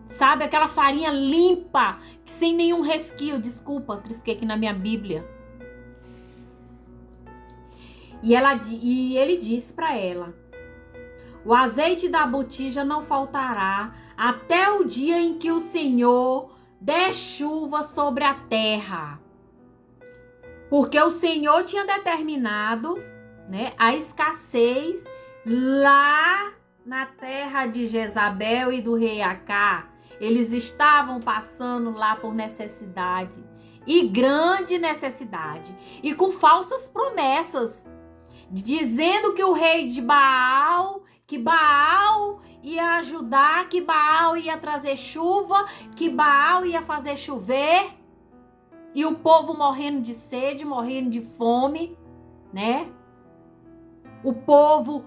Sabe, aquela farinha limpa, sem nenhum resquício. Desculpa, trisquei aqui na minha Bíblia. E ele disse para ela: o azeite da botija não faltará até o dia em que o Senhor der chuva sobre a terra. Porque o Senhor tinha determinado, né, a escassez lá na terra de Jezabel e do rei Acá. Eles estavam passando lá por necessidade, e grande necessidade, e com falsas promessas, dizendo que o rei de Baal, que Baal ia ajudar, que Baal ia trazer chuva, que Baal ia fazer chover, e o povo morrendo de sede, morrendo de fome, né? O povo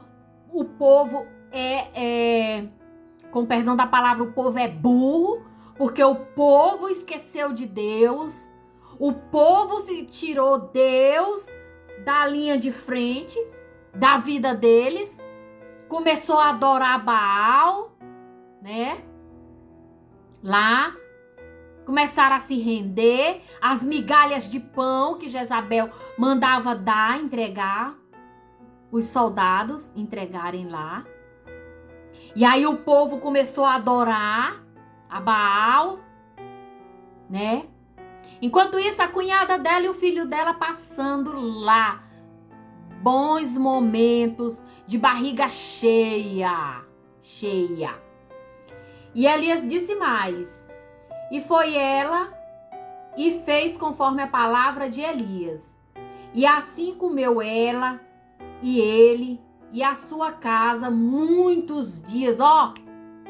com perdão da palavra, o povo é burro, porque o povo esqueceu de Deus, o povo se tirou Deus da linha de frente da vida deles, começou a adorar Baal, né? Lá, começaram a se render, as migalhas de pão que Jezabel mandava entregar, os soldados entregarem lá. E aí o povo começou a adorar a Baal, né? Enquanto isso, a cunhada dela e o filho dela passando lá, bons momentos de barriga cheia. E Elias disse mais: e foi ela e fez conforme a palavra de Elias. E assim comeu ela e ele e a sua casa muitos dias,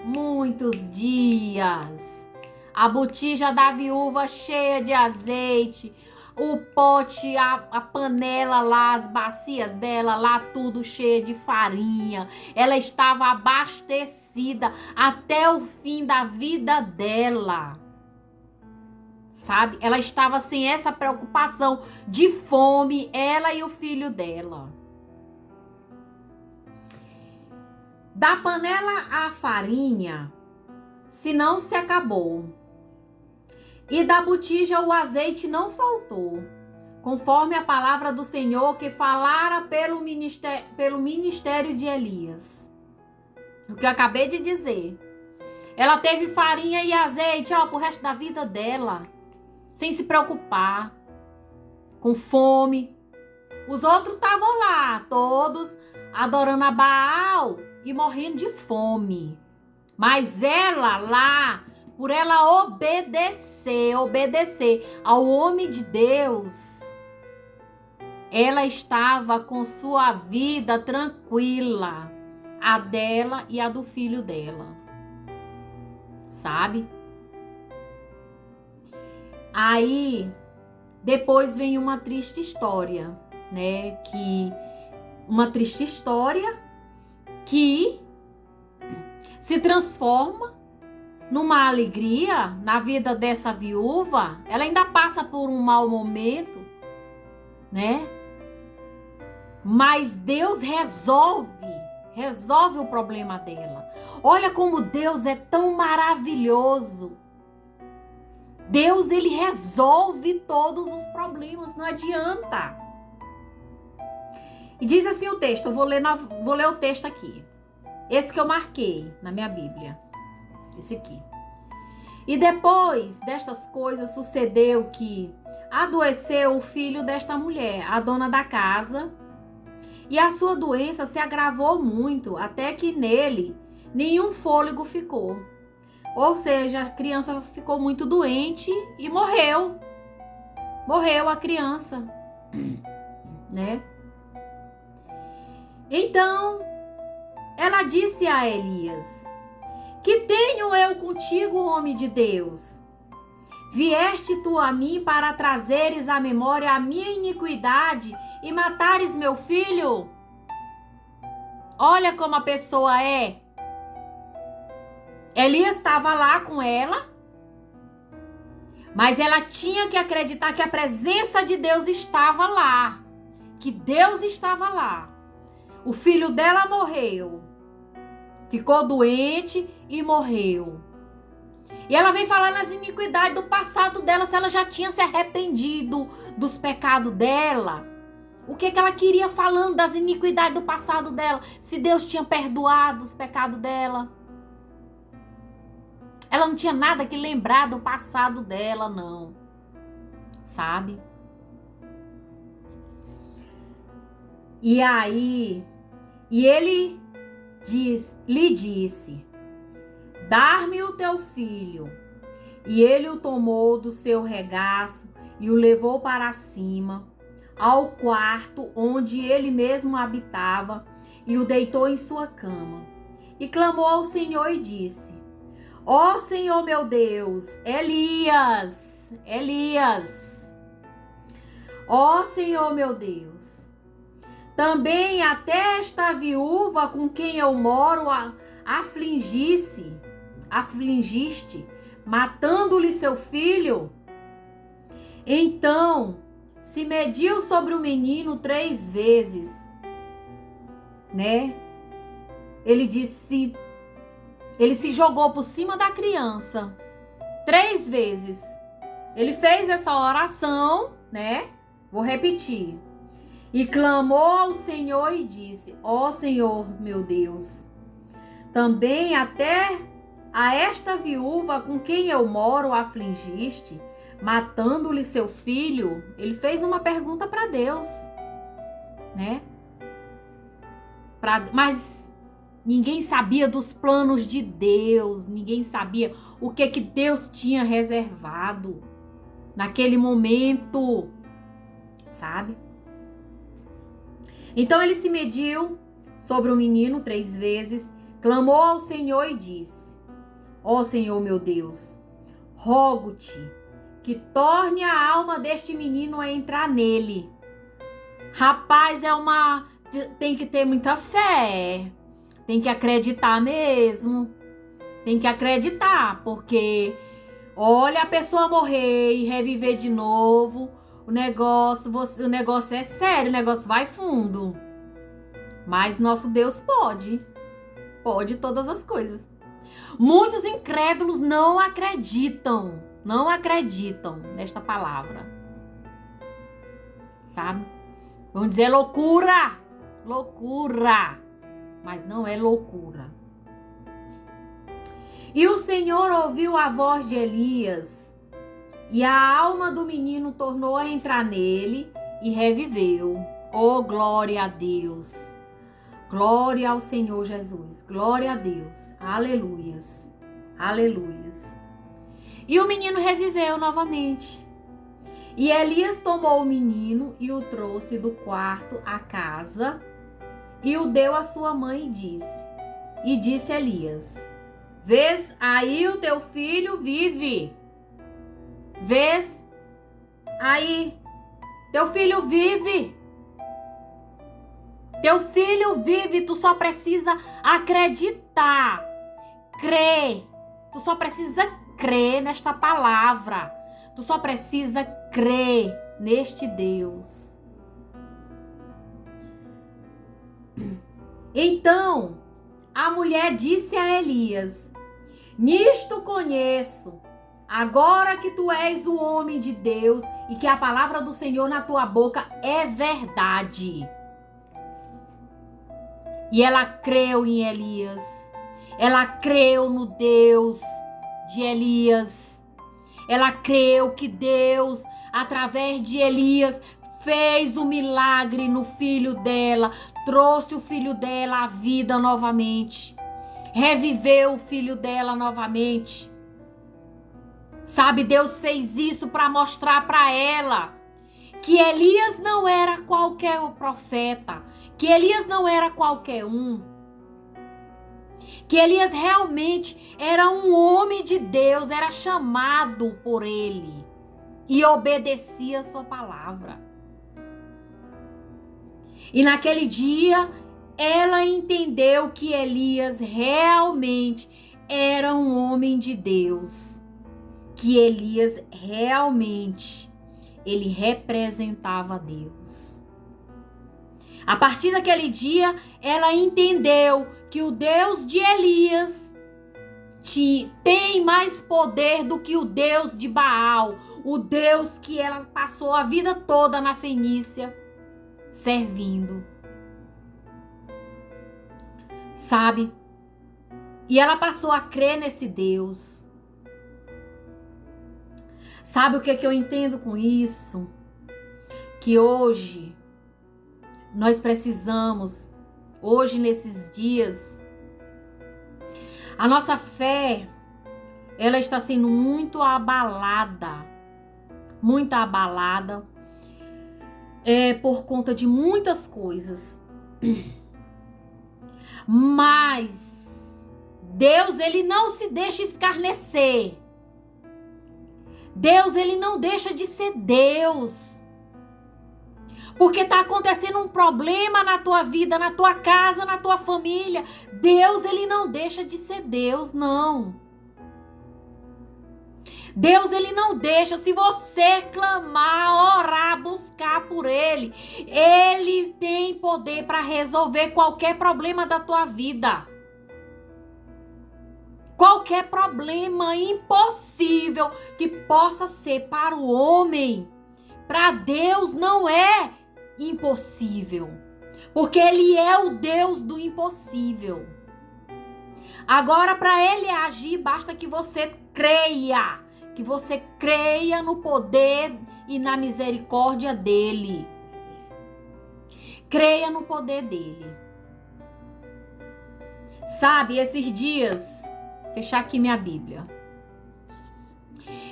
muitos dias. A botija da viúva cheia de azeite, o pote, a panela lá, as bacias dela lá, tudo cheio de farinha. Ela estava abastecida até o fim da vida dela. Sabe? Ela estava sem essa preocupação de fome, ela e o filho dela. Da panela a farinha, se não se acabou. E da botija o azeite não faltou, conforme a palavra do Senhor que falara pelo ministério de Elias. O que eu acabei de dizer. Ela teve farinha e azeite, pro resto da vida dela, sem se preocupar, com fome. Os outros estavam lá, todos adorando a Baal e morrendo de fome. Mas ela lá, por ela obedecer ao homem de Deus, ela estava com sua vida tranquila, a dela e a do filho dela, sabe? Aí, depois vem uma triste história, né? Uma triste história que se transforma numa alegria na vida dessa viúva. Ela ainda passa por um mau momento, né? Mas Deus resolve o problema dela. Olha como Deus é tão maravilhoso. Deus, ele resolve todos os problemas, não adianta. E diz assim o texto, eu vou ler o texto aqui. Esse que eu marquei na minha Bíblia. Esse aqui. E depois destas coisas sucedeu que adoeceu o filho desta mulher, a dona da casa, e a sua doença se agravou muito, até que nele nenhum fôlego ficou. Ou seja, a criança ficou muito doente e morreu. Morreu a criança, né? Então, ela disse a Elias: que tenho eu contigo, homem de Deus? Vieste tu a mim para trazeres à memória a minha iniquidade e matares meu filho? Olha como a pessoa é. Elias estava lá com ela, mas ela tinha que acreditar que a presença de Deus estava lá, que Deus estava lá. O filho dela morreu, ficou doente e morreu. E ela vem falar nas iniquidades do passado dela, se ela já tinha se arrependido dos pecados dela. O que ela queria falando das iniquidades do passado dela, se Deus tinha perdoado os pecados dela. Ela não tinha nada que lembrar do passado dela, não. Sabe? E aí, ele lhe disse: dar-me o teu filho. E ele o tomou do seu regaço e o levou para cima, ao quarto onde ele mesmo habitava, e o deitou em sua cama. E clamou ao Senhor e disse: ó Senhor meu Deus, Elias, ó Senhor meu Deus, também até esta viúva com quem eu moro afligiste, matando-lhe seu filho? Então se mediu sobre o menino 3 vezes, né? Ele se jogou por cima da criança 3 vezes. Ele fez essa oração, né? Vou repetir. E clamou ao Senhor e disse: ó Senhor, meu Deus, também até a esta viúva com quem eu moro afligiste, matando-lhe seu filho? Ele fez uma pergunta para Deus, né? Mas ninguém sabia dos planos de Deus, ninguém sabia o que Deus tinha reservado naquele momento, sabe? Então ele se mediu sobre o menino 3 vezes, clamou ao Senhor e disse: ó Senhor meu Deus, rogo-te que torne a alma deste menino a entrar nele. Rapaz, tem que ter muita fé, tem que acreditar mesmo, tem que acreditar, porque olha, a pessoa morrer e reviver de novo, o negócio é sério, o negócio vai fundo. Mas nosso Deus pode todas as coisas. Muitos incrédulos não acreditam nesta palavra, sabe? Vão dizer loucura, mas não é loucura. E o Senhor ouviu a voz de Elias, e a alma do menino tornou a entrar nele e reviveu. Oh, glória a Deus! Glória ao Senhor Jesus! Glória a Deus! Aleluias! Aleluias! E o menino reviveu novamente. E Elias tomou o menino e o trouxe do quarto à casa e o deu à sua mãe e disse Elias: vês aí o teu filho vive. Vês aí, teu filho vive. Teu filho vive, tu só precisa acreditar, crer. Tu só precisa crer nesta palavra. Tu só precisa crer neste Deus. Então, a mulher disse a Elias: nisto conheço, agora que tu és o homem de Deus e que a palavra do Senhor na tua boca é verdade. E ela creu em Elias. Ela creu no Deus de Elias. Ela creu que Deus, através de Elias, fez o milagre no filho dela, trouxe o filho dela à vida novamente, reviveu o filho dela novamente. Sabe, Deus fez isso para mostrar para ela que Elias não era qualquer profeta, que Elias não era qualquer um, que Elias realmente era um homem de Deus, era chamado por ele e obedecia a sua palavra. E naquele dia, ela entendeu que Elias realmente era um homem de Deus, que Elias realmente, ele representava Deus. A partir daquele dia, ela entendeu que o Deus de Elias tem mais poder do que o Deus de Baal, o Deus que ela passou a vida toda na Fenícia servindo. Sabe? E ela passou a crer nesse Deus. Sabe o que eu entendo com isso? Que hoje nós precisamos, hoje nesses dias, a nossa fé, ela está sendo muito abalada por conta de muitas coisas. Mas Deus, ele não se deixa escarnecer. Deus, ele não deixa de ser Deus. porque está acontecendo um problema na tua vida, na tua casa, na tua família. Deus, ele não deixa de ser Deus, não. Deus, ele não deixa. Se você clamar, orar, buscar por ele, ele tem poder para resolver qualquer problema da tua vida. Qualquer problema impossível que possa ser para o homem, para Deus não é impossível, porque ele é o Deus do impossível. Agora, para ele agir, basta que você creia no poder e na misericórdia dele. Creia no poder dele. Sabe, esses dias, fechar aqui minha Bíblia.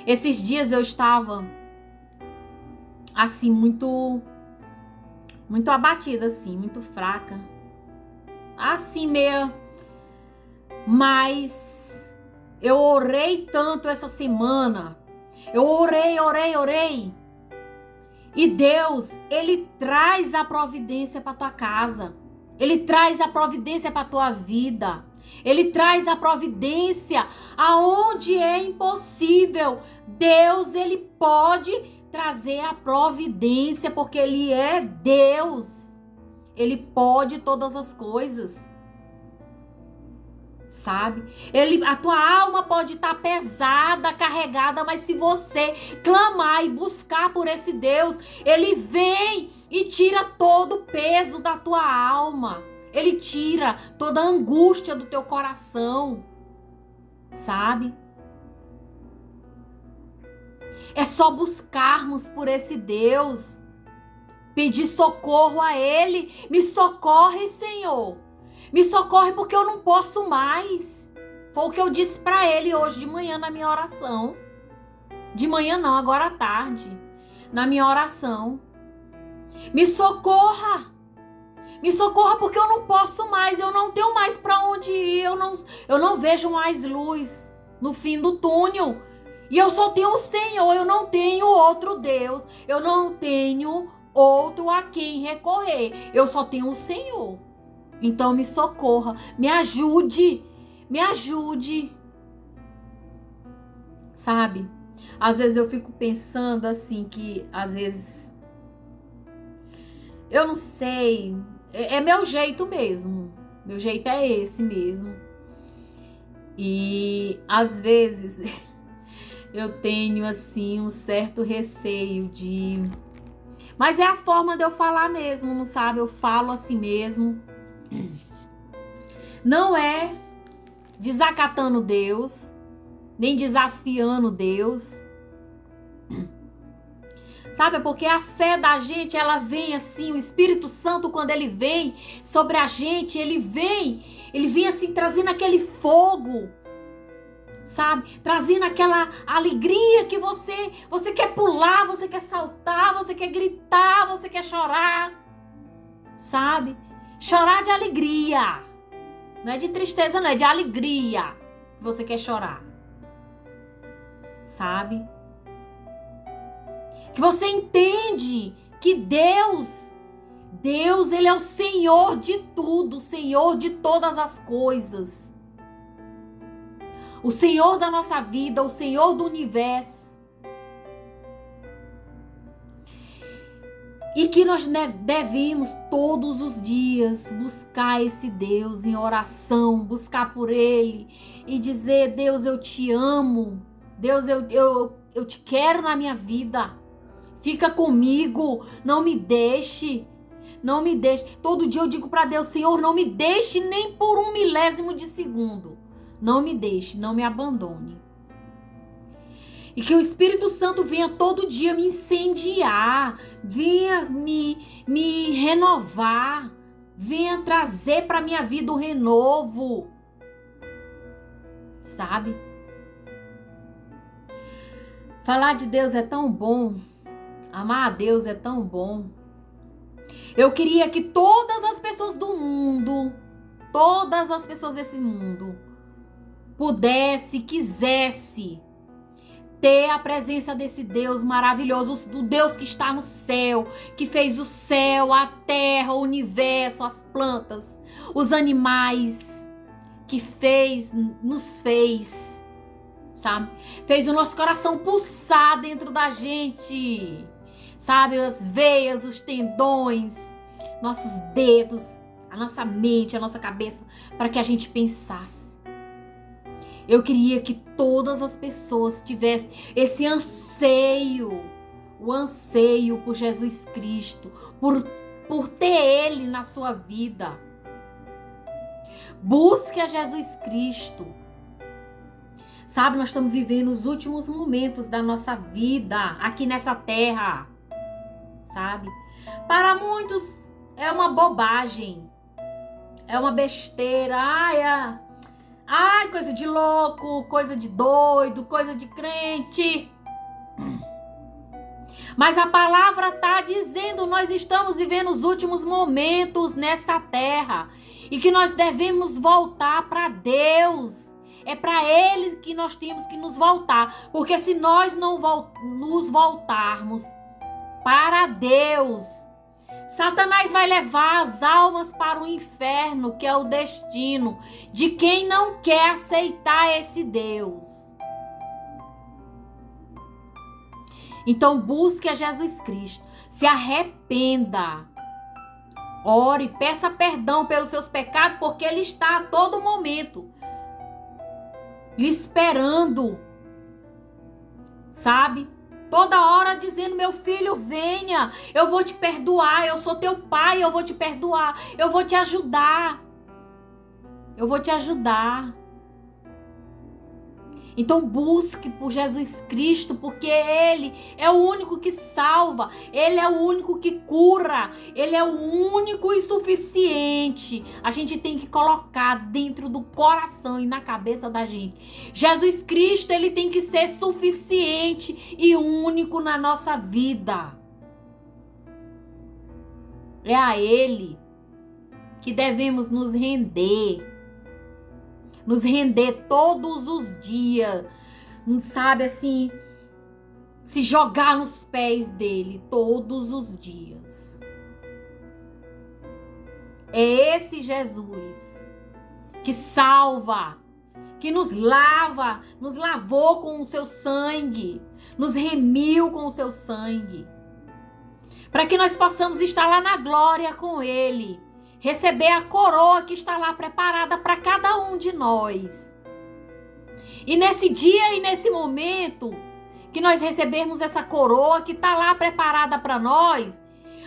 Esses dias eu estava assim, muito abatida, assim, muito fraca. Assim, meia. Mas eu orei tanto essa semana. Eu orei. E Deus, ele traz a providência para tua casa. Ele traz a providência para tua vida. Ele traz a providência aonde é impossível. Deus, ele pode trazer a providência, porque ele é Deus. Ele pode todas as coisas. Sabe? A tua alma pode estar pesada, carregada, mas se você clamar e buscar por esse Deus, ele vem e tira todo o peso da tua alma. Ele tira toda a angústia do teu coração. Sabe? É só buscarmos por esse Deus. Pedir socorro a ele. Me socorre, Senhor. Me socorre porque eu não posso mais. Foi o que eu disse para ele hoje de manhã na minha oração. De manhã não, agora à tarde. Na minha oração. Me socorra. Me socorra porque eu não posso mais. Eu não tenho mais para onde ir. Eu não vejo mais luz no fim do túnel. E eu só tenho o Senhor. Eu não tenho outro Deus. Eu não tenho outro a quem recorrer. Eu só tenho o Senhor. Então me socorra, me ajude, sabe? Às vezes eu fico pensando assim que, às vezes, eu não sei, é meu jeito mesmo, meu jeito é esse mesmo. E às vezes eu tenho assim um certo receio de... Mas é a forma de eu falar mesmo, não sabe? Eu falo assim mesmo. Não é desacatando Deus, nem desafiando Deus. Sabe, porque a fé da gente, ela vem assim, o Espírito Santo, quando ele vem sobre a gente, ele vem assim, trazendo aquele fogo, sabe? Trazendo aquela alegria que você quer pular, você quer saltar, você quer gritar, você quer chorar, sabe? Chorar de alegria. Não é de tristeza, não. É de alegria. Você quer chorar. Sabe? Que você entende que Deus, ele é o Senhor de tudo. O Senhor de todas as coisas. O Senhor da nossa vida. O Senhor do universo. E que nós devemos todos os dias buscar esse Deus em oração, buscar por ele e dizer: Deus, eu te amo, Deus, eu te quero na minha vida, fica comigo, não me deixe. Todo dia eu digo para Deus: Senhor, não me deixe nem por 1 milésimo de segundo, não me deixe, não me abandone. E que o Espírito Santo venha todo dia me incendiar, venha me renovar, venha trazer para minha vida um renovo. Sabe? Falar de Deus é tão bom, amar a Deus é tão bom. Eu queria que todas as pessoas do mundo, todas as pessoas desse mundo, quisesse ter a presença desse Deus maravilhoso, o Deus que está no céu, que fez o céu, a terra, o universo, as plantas, os animais, que nos fez, sabe? Fez o nosso coração pulsar dentro da gente, sabe? As veias, os tendões, nossos dedos, a nossa mente, a nossa cabeça, para que a gente pensasse. Eu queria que todas as pessoas tivessem esse anseio, o anseio por Jesus Cristo, por ter Ele na sua vida. Busque a Jesus Cristo. Sabe, nós estamos vivendo os últimos momentos da nossa vida aqui nessa terra, sabe? Para muitos é uma bobagem, é uma besteira, ai, coisa de louco, coisa de doido, coisa de crente. Mas a palavra está dizendo, nós estamos vivendo os últimos momentos nessa terra e que nós devemos voltar para Deus. É para Ele que nós temos que nos voltar, porque se nós não nos voltarmos para Deus, Satanás vai levar as almas para o inferno, que é o destino de quem não quer aceitar esse Deus. Então busque a Jesus Cristo, se arrependa, ore, peça perdão pelos seus pecados, porque Ele está a todo momento lhe esperando, sabe? Toda hora dizendo, meu filho, venha, eu vou te perdoar, eu sou teu pai, eu vou te perdoar, eu vou te ajudar. Eu vou te ajudar. Então busque por Jesus Cristo, porque Ele é o único que salva, Ele é o único que cura, Ele é o único e suficiente. A gente tem que colocar dentro do coração e na cabeça da gente. Jesus Cristo, Ele tem que ser suficiente e único na nossa vida. É a Ele que devemos nos render todos os dias, sabe, assim, se jogar nos pés dele todos os dias. É esse Jesus que salva, que nos lava, nos lavou com o seu sangue, nos remiu com o seu sangue, para que nós possamos estar lá na glória com ele, receber a coroa que está lá preparada para cada um de nós. E nesse dia e nesse momento que nós recebermos essa coroa que está lá preparada para nós,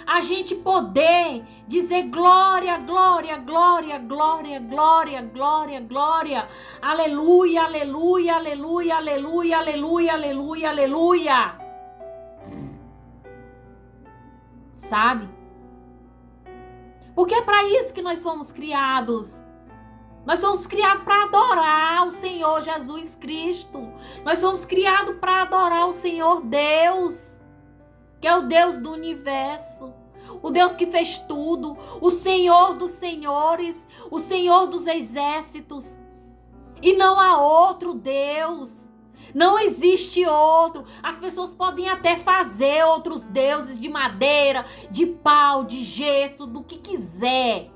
a gente poder dizer glória, glória, glória, glória, glória, glória, glória, aleluia, aleluia, aleluia, aleluia, aleluia, aleluia, aleluia. Sabe? Porque é para isso que nós fomos criados. Nós somos criados para adorar o Senhor Jesus Cristo. Nós somos criados para adorar o Senhor Deus, que é o Deus do universo, o Deus que fez tudo, o Senhor dos senhores, o Senhor dos exércitos. E não há outro Deus. Não existe outro. As pessoas podem até fazer outros deuses de madeira, de pau, de gesso, do que quiser.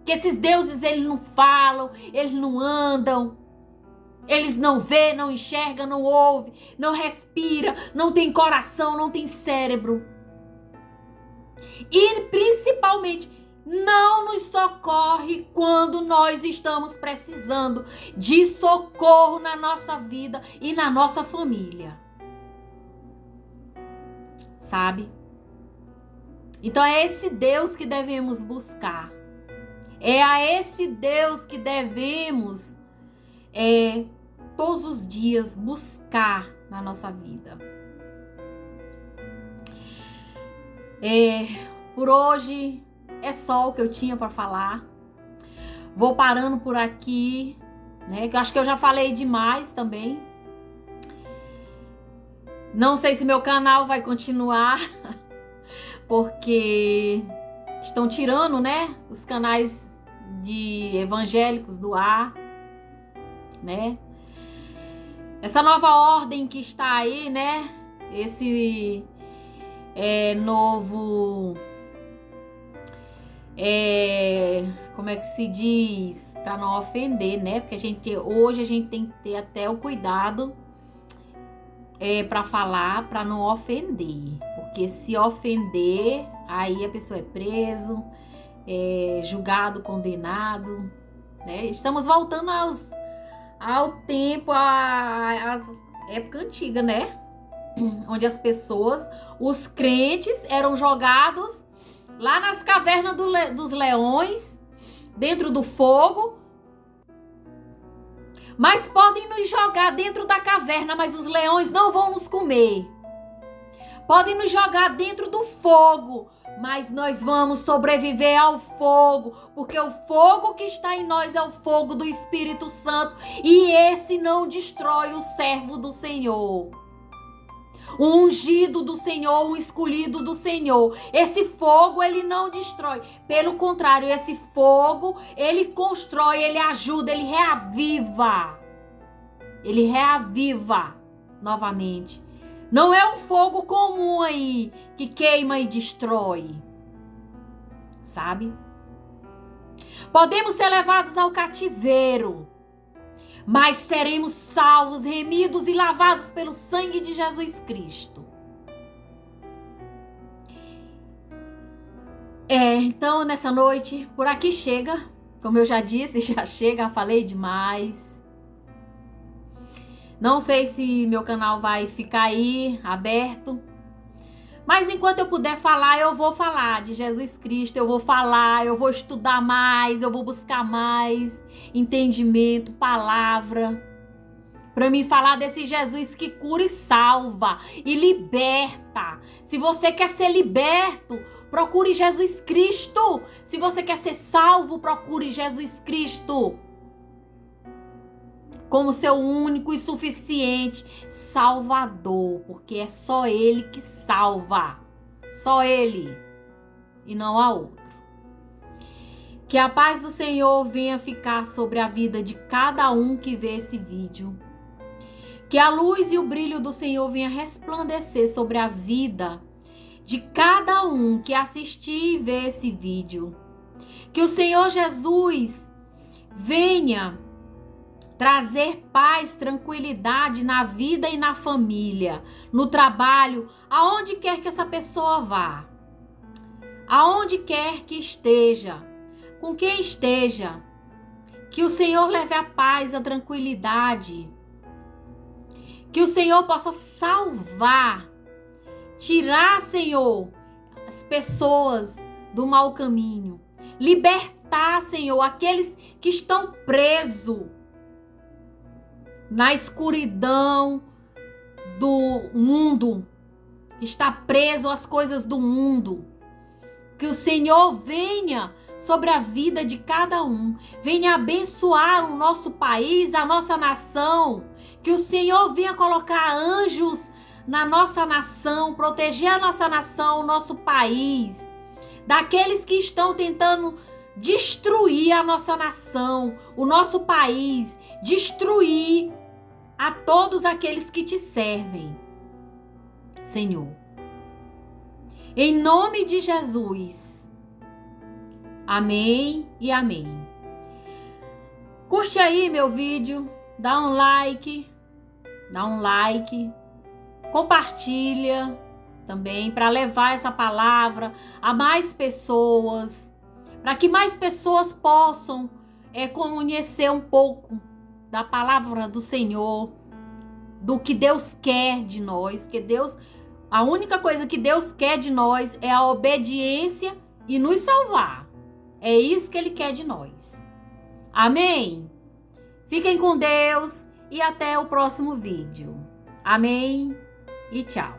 Que esses deuses, eles não falam, eles não andam, eles não vê, não enxerga, não ouve, não respira, não tem coração, não tem cérebro. E principalmente, não nos socorre quando nós estamos precisando de socorro na nossa vida e na nossa família. Sabe? Então é esse Deus que devemos buscar. É a esse Deus que devemos todos os dias buscar na nossa vida. Por hoje é só o que eu tinha para falar. Vou parando por aqui, né? Que eu acho que eu já falei demais também. Não sei se meu canal vai continuar, porque estão tirando, né, os canais de evangélicos do ar, né? essa nova ordem que está aí, né? Esse novo, como é que se diz? Para não ofender, né? Porque hoje a gente tem que ter até o cuidado para falar, para não ofender. Porque se ofender, aí a pessoa é preso, julgado, condenado, né? Estamos voltando ao tempo, à época antiga, né? Onde as pessoas, os crentes, eram jogados lá nas cavernas dos leões, dentro do fogo. Mas podem nos jogar dentro da caverna, mas os leões não vão nos comer. Podem nos jogar dentro do fogo, mas nós vamos sobreviver ao fogo, porque o fogo que está em nós é o fogo do Espírito Santo, e esse não destrói o servo do Senhor. O ungido do Senhor, o escolhido do Senhor. Esse fogo, ele não destrói. Pelo contrário, esse fogo, ele constrói, ele ajuda, ele reaviva. Ele reaviva novamente. Não é um fogo comum aí, que queima e destrói. Sabe? Podemos ser levados ao cativeiro, mas seremos salvos, remidos e lavados pelo sangue de Jesus Cristo. Então, nessa noite, por aqui chega. Como eu já disse, já chega, falei demais. Não sei se meu canal vai ficar aí aberto. Mas enquanto eu puder falar, eu vou falar de Jesus Cristo. Eu vou falar, eu vou estudar mais, eu vou buscar mais entendimento, palavra, para me falar desse Jesus que cura e salva e liberta. Se você quer ser liberto, procure Jesus Cristo. Se você quer ser salvo, procure Jesus Cristo como seu único e suficiente Salvador, porque é só Ele que salva. Só Ele e não há outro. Que a paz do Senhor venha ficar sobre a vida de cada um que vê esse vídeo. Que a luz e o brilho do Senhor venha resplandecer sobre a vida de cada um que assistir e vê esse vídeo. Que o Senhor Jesus venha trazer paz, tranquilidade na vida e na família, no trabalho, aonde quer que essa pessoa vá, aonde quer que esteja, com quem esteja, que o Senhor leve a paz, a tranquilidade, que o Senhor possa salvar, tirar, Senhor, as pessoas do mau caminho, libertar, Senhor, aqueles que estão presos na escuridão do mundo, está preso às coisas do mundo. Que o Senhor venha sobre a vida de cada um, venha abençoar o nosso país, a nossa nação. Que o Senhor venha colocar anjos na nossa nação, proteger a nossa nação, o nosso país, daqueles que estão tentando destruir a nossa nação, o nosso país, destruir a todos aqueles que te servem, Senhor. Em nome de Jesus. Amém e amém. Curte aí meu vídeo, dá um like, compartilha também para levar essa palavra a mais pessoas, para que mais pessoas possam conhecer um pouco da palavra do Senhor, do que Deus quer de nós, que a única coisa que Deus quer de nós é a obediência e nos salvar. É isso que Ele quer de nós. Amém? Fiquem com Deus e até o próximo vídeo. Amém e tchau.